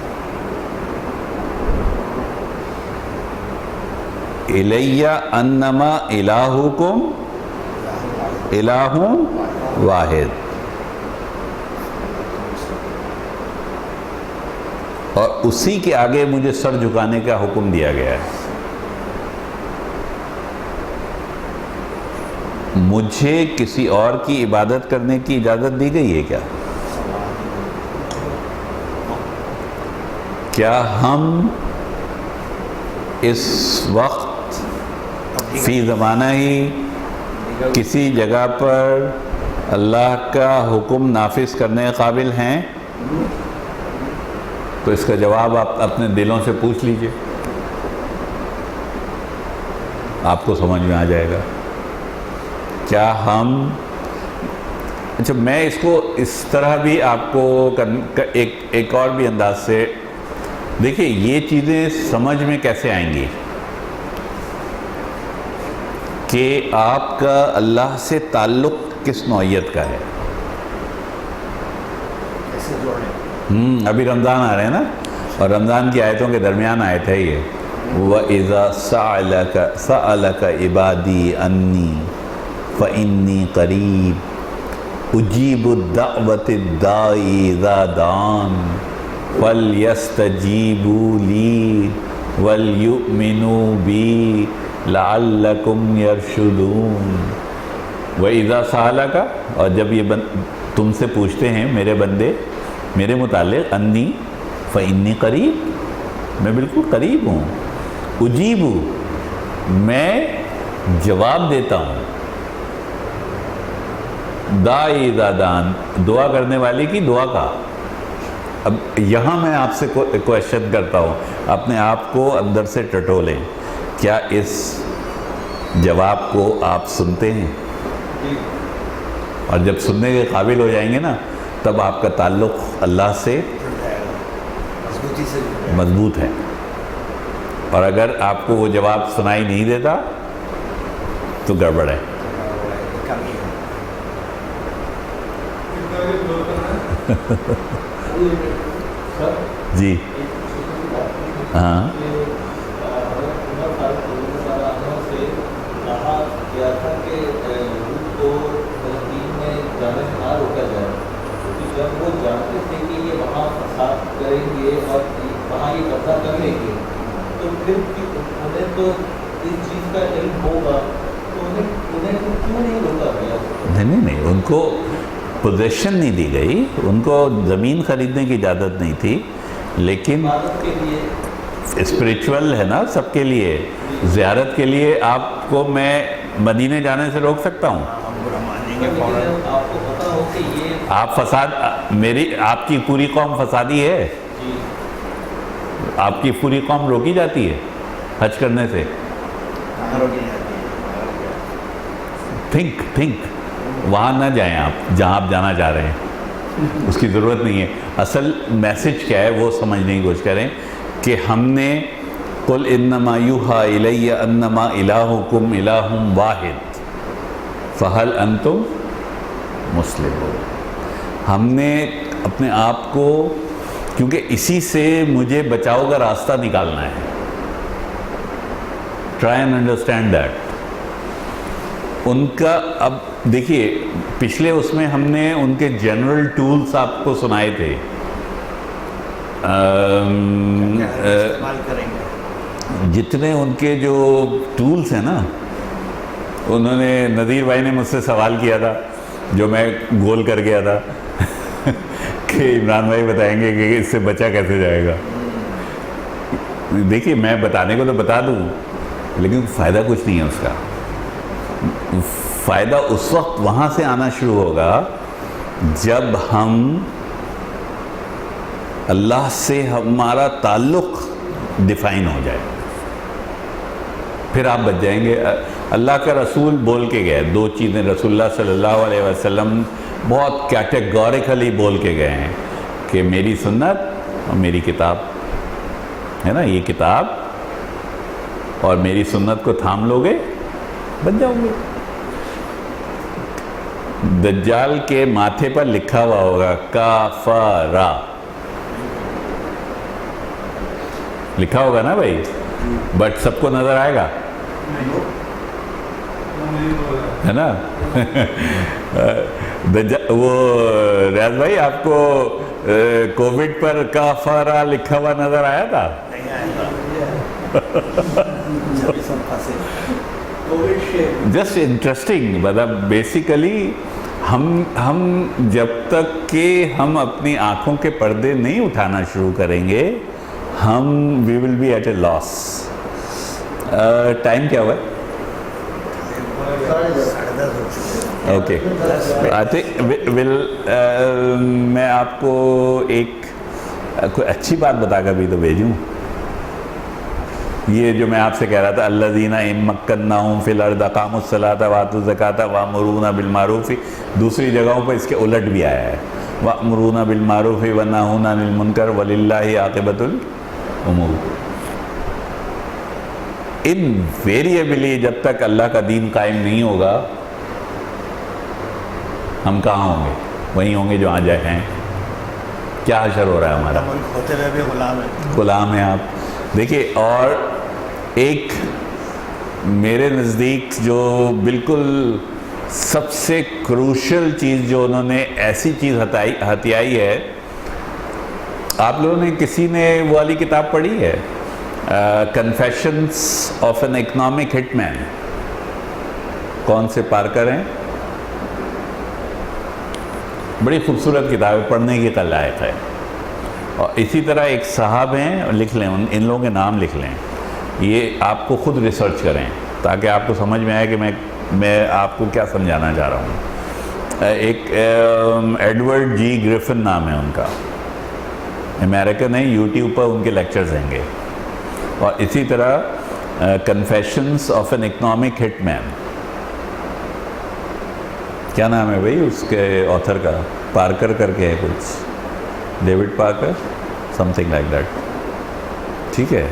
الیہ انما الہکم الہ واحد. اور اسی کے آگے مجھے سر جھکانے کا حکم دیا گیا ہے. مجھے کسی اور کی عبادت کرنے کی اجازت دی گئی ہے کیا؟ کیا ہم اس وقت فی زمانہ ہی کسی جگہ پر اللہ کا حکم نافذ کرنے کے قابل ہیں؟ تو اس کا جواب آپ اپنے دلوں سے پوچھ لیجئے، آپ کو سمجھ میں آ جائے گا. کیا ہم اچھا میں اس کو اس طرح بھی آپ کو ایک اور بھی انداز سے دیکھیے، یہ چیزیں سمجھ میں کیسے آئیں گی کہ آپ کا اللہ سے تعلق کس نوعیت کا ہے. ابھی رمضان آ رہے ہیں نا، اور رمضان کی آیتوں کے درمیان آیت ہے یہ وَإِذَا سَأَلَكَ عِبَادِي أَنِّي فَإِنِّي قَرِيبٌ أُجِيبُ الدَّعْوَةَ الدَّاعِي إِذَا دَعَانِ فَلْيَسْتَجِيبُوا لِي وَلْيُؤْمِنُوا بِي لَعَلَّكُمْ يَرْشُدُونَ. وَإِذَا سَأَلَكَ، اور جب یہ تم سے پوچھتے ہیں میرے بندے میرے متعلق، انی فإنی قریب، میں بالکل قریب ہوں، اجیب، میں جواب دیتا ہوں، داعی اذا دعان، دعا کرنے والے کی دعا کا. اب یہاں میں آپ سے کویشچن کرتا ہوں، اپنے آپ کو اندر سے ٹٹولیں، کیا اس جواب کو آپ سنتے ہیں؟ اور جب سننے کے قابل ہو جائیں گے نا، تب آپ کا تعلق اللہ سے مضبوط ہے. اور اگر آپ کو وہ جواب سنائی نہیں دیتا تو گڑبڑ ہے. جی ہاں جب وہ جانتے تھے کہ یہ وہاں فساد کریں گے اور وہاں یہ قبضہ کر لیں گے، تو پھر انہیں تو اس چیز کا علم ہوگا، تو انہیں کیوں نہیں روکا گیا؟ نہیں، ان کو پوزیشن نہیں دی گئی، ان کو زمین خریدنے کی اجازت نہیں تھی، لیکن عبادت کے لیے اسپریچول ہے نا سب کے لیے. زیارت کے لیے آپ کو میں مدینے جانے سے روک سکتا ہوں؟ آپ کو پتا ہو کہ یہ آپ فساد آپ کی پوری قوم فسادی ہے، آپ کی پوری قوم روکی جاتی ہے حج کرنے سے. تھنک وہاں نہ جائیں آپ جہاں آپ جانا چاہ رہے ہیں، اس کی ضرورت نہیں ہے. اصل میسج کیا ہے وہ سمجھنے کی کوشش کریں کہ ہم نے قُلْ إِنَّمَا يُوحَىٰ إِلَيَّ أَنَّمَا إِلَٰهُكُمْ إِلَٰهٌ وَاحِدٌ فَهَلْ أَنْتُمْ مُسْلِمُونَ. ہم نے اپنے آپ کو، کیونکہ اسی سے مجھے بچاؤ کا راستہ نکالنا ہے. Try and understand that. ان کا اب دیکھیے پچھلے اس میں ہم نے ان کے جنرل ٹولز آپ کو سنائے تھے. جتنے ان کے جو ٹولز ہیں نا، انہوں نے نذیر بھائی نے مجھ سے سوال کیا تھا جو میں گول کر گیا تھا کہ عمران بھائی بتائیں گے کہ اس سے بچا کیسے جائے گا. دیکھیے میں بتانے کو تو بتا دوں لیکن فائدہ کچھ نہیں ہے اس کا. فائدہ اس وقت وہاں سے آنا شروع ہوگا جب ہم اللہ سے ہمارا تعلق ڈیفائن ہو جائے پھر آپ بچ جائیں گے. اللہ کا رسول بول کے گئے دو چیزیں, رسول اللہ صلی اللہ علیہ وسلم بہت کیٹیگوریکلی بول کے گئے ہیں کہ میری سنت اور میری کتاب ہے نا, یہ کتاب اور میری سنت کو تھام لو گے بن جاؤ گے. دجال کے ماتھے پر لکھا ہوا ہوگا کافرا, لکھا ہوگا نا بھائی, بٹ سب کو نظر آئے گا ہے نا. وہ ریاض بھائی آپ کو کووڈ پر کافرا لکھا ہوا نظر آیا تھا؟ Just interesting. مطلب بیسیکلی ہم جب تک کہ ہم اپنی آنکھوں کے پردے نہیں اٹھانا شروع کریں گے we will be at a loss. Time کیا ہوا ہے؟ اوکے, میں آپ کو ایک کوئی اچھی بات بتا کر بھی تو بھیجوں. یہ جو میں آپ سے کہہ رہا تھا الذین ان مکناہم فی الارض اقاموا الصلاۃ وآتوا الزکاۃ ویأمرون بالمعروف, دوسری جگہوں پر اس کے الٹ بھی آیا ہے ویأمرون بالمعروف وینہون عن المنکر وللہ عاقبۃ الامور. انویریبلی جب تک اللہ کا دین قائم نہیں ہوگا ہم کہاں ہوں گے؟ وہیں ہوں گے جو آج ہیں. کیا حشر ہو رہا ہے ہمارا؟ ہوتے ہوئے بھی غلام ہیں. غلام ہیں آپ. دیکھیے, اور ایک میرے نزدیک جو بالکل سب سے کروشل چیز جو انہوں نے ایسی چیز ہتھیائی ہے, آپ لوگوں نے کسی نے وہ والی کتاب پڑھی ہے کنفیشنز آف این اکنامک ہٹ مین؟ کون سے پارکر ہیں؟ بڑی خوبصورت کتاب ہے, پڑھنے کی لائق ہے. اور اسی طرح ایک صاحب ہیں, لکھ لیں ان لوگوں کے نام لکھ لیں, یہ آپ کو خود ریسرچ کریں تاکہ آپ کو سمجھ میں آئے کہ میں آپ کو کیا سمجھانا چاہ رہا ہوں. ایک ایڈورڈ جی گریفن نام ہے ان کا, امریکن ہے, یوٹیوب پر ان کے لیکچرز ہیں گے. اور اسی طرح کنفیشنز آف این اکنامک ہٹ مین, کیا نام ہے بھائی اس کے آتھر کا؟ پارکر کر کے ہے کچھ, David Parker something like that. ٹھیک ہے,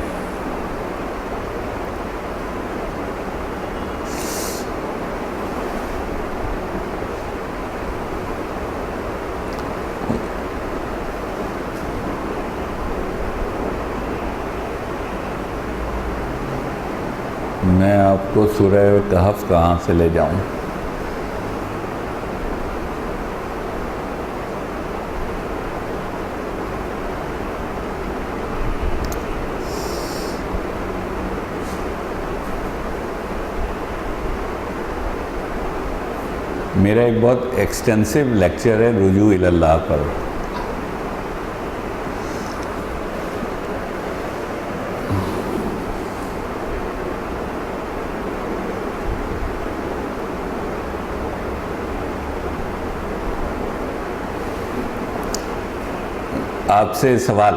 میں آپ کو سورہ کہف کہاں سے لے جاؤں؟ میرا ایک بہت ایکسٹینسو لیکچر ہے رجوع الی اللہ پر. آپ سے سوال,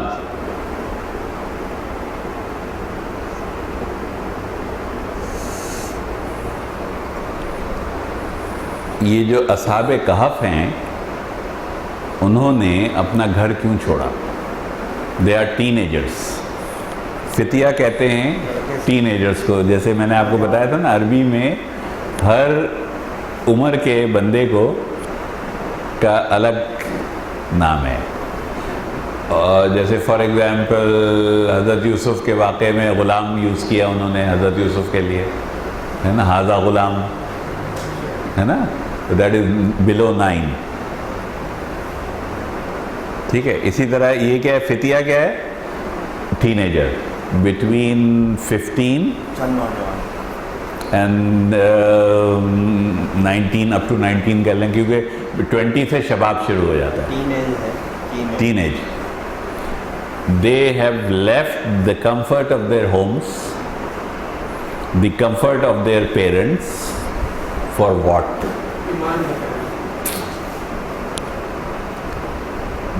یہ جو اصحاب کہف ہیں انہوں نے اپنا گھر کیوں چھوڑا؟ They are teenagers. فتیہ کہتے ہیں ٹین ایجرس کو. جیسے میں نے آپ کو بتایا تھا نا, عربی میں ہر عمر کے بندے کو کا الگ نام ہے. اور جیسے فار ایگزامپل حضرت یوسف کے واقعے میں غلام یوز کیا انہوں نے حضرت یوسف کے لیے, ہے نا, ہاذا غلام, ہے نا, دیٹ از بلو 9. ٹھیک ہے, اسی طرح یہ کیا ہے, فتیہ کیا ہے, teenager between 15 and 19 up to 19 کہہ لیں, کیونکہ 20 سے شباب شروع ہو جاتا ہے. Teenage. They have left the comfort of their homes, the comfort of their parents, for what?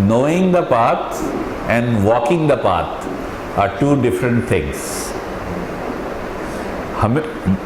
knowing the path and walking the path are two different things.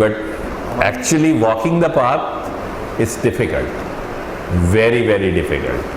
but actually walking the path is difficult, very very difficult.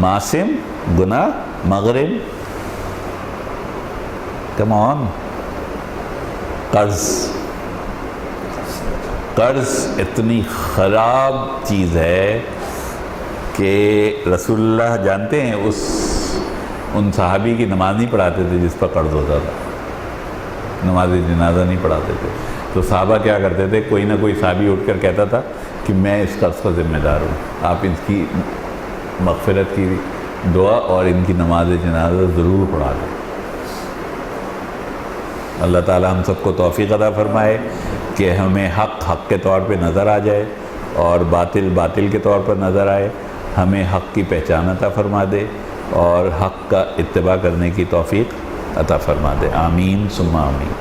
معاصم گناہ مغرب کم آن قرض اتنی خراب چیز ہے کہ رسول اللہ جانتے ہیں ان صحابی کی نماز نہیں پڑھاتے تھے جس پر قرض ہوتا تھا، نماز جنازہ نہیں پڑھاتے تھے. تو صحابہ کیا کرتے تھے، کوئی نہ کوئی صحابی اٹھ کر کہتا تھا کہ میں اس قرض کا ذمہ دار ہوں، آپ ان کی مغفرت کی دعا اور ان کی نماز جنازہ ضرور پڑھا دیں. اللہ تعالی ہم سب کو توفیق عطا فرمائے کہ ہمیں حق کے طور پہ نظر آ جائے اور باطل کے طور پر نظر آئے. ہمیں حق کی پہچان عطا فرما دے اور حق کا اتباع کرنے کی توفیق عطا فرما دے. آمین ثم آمین.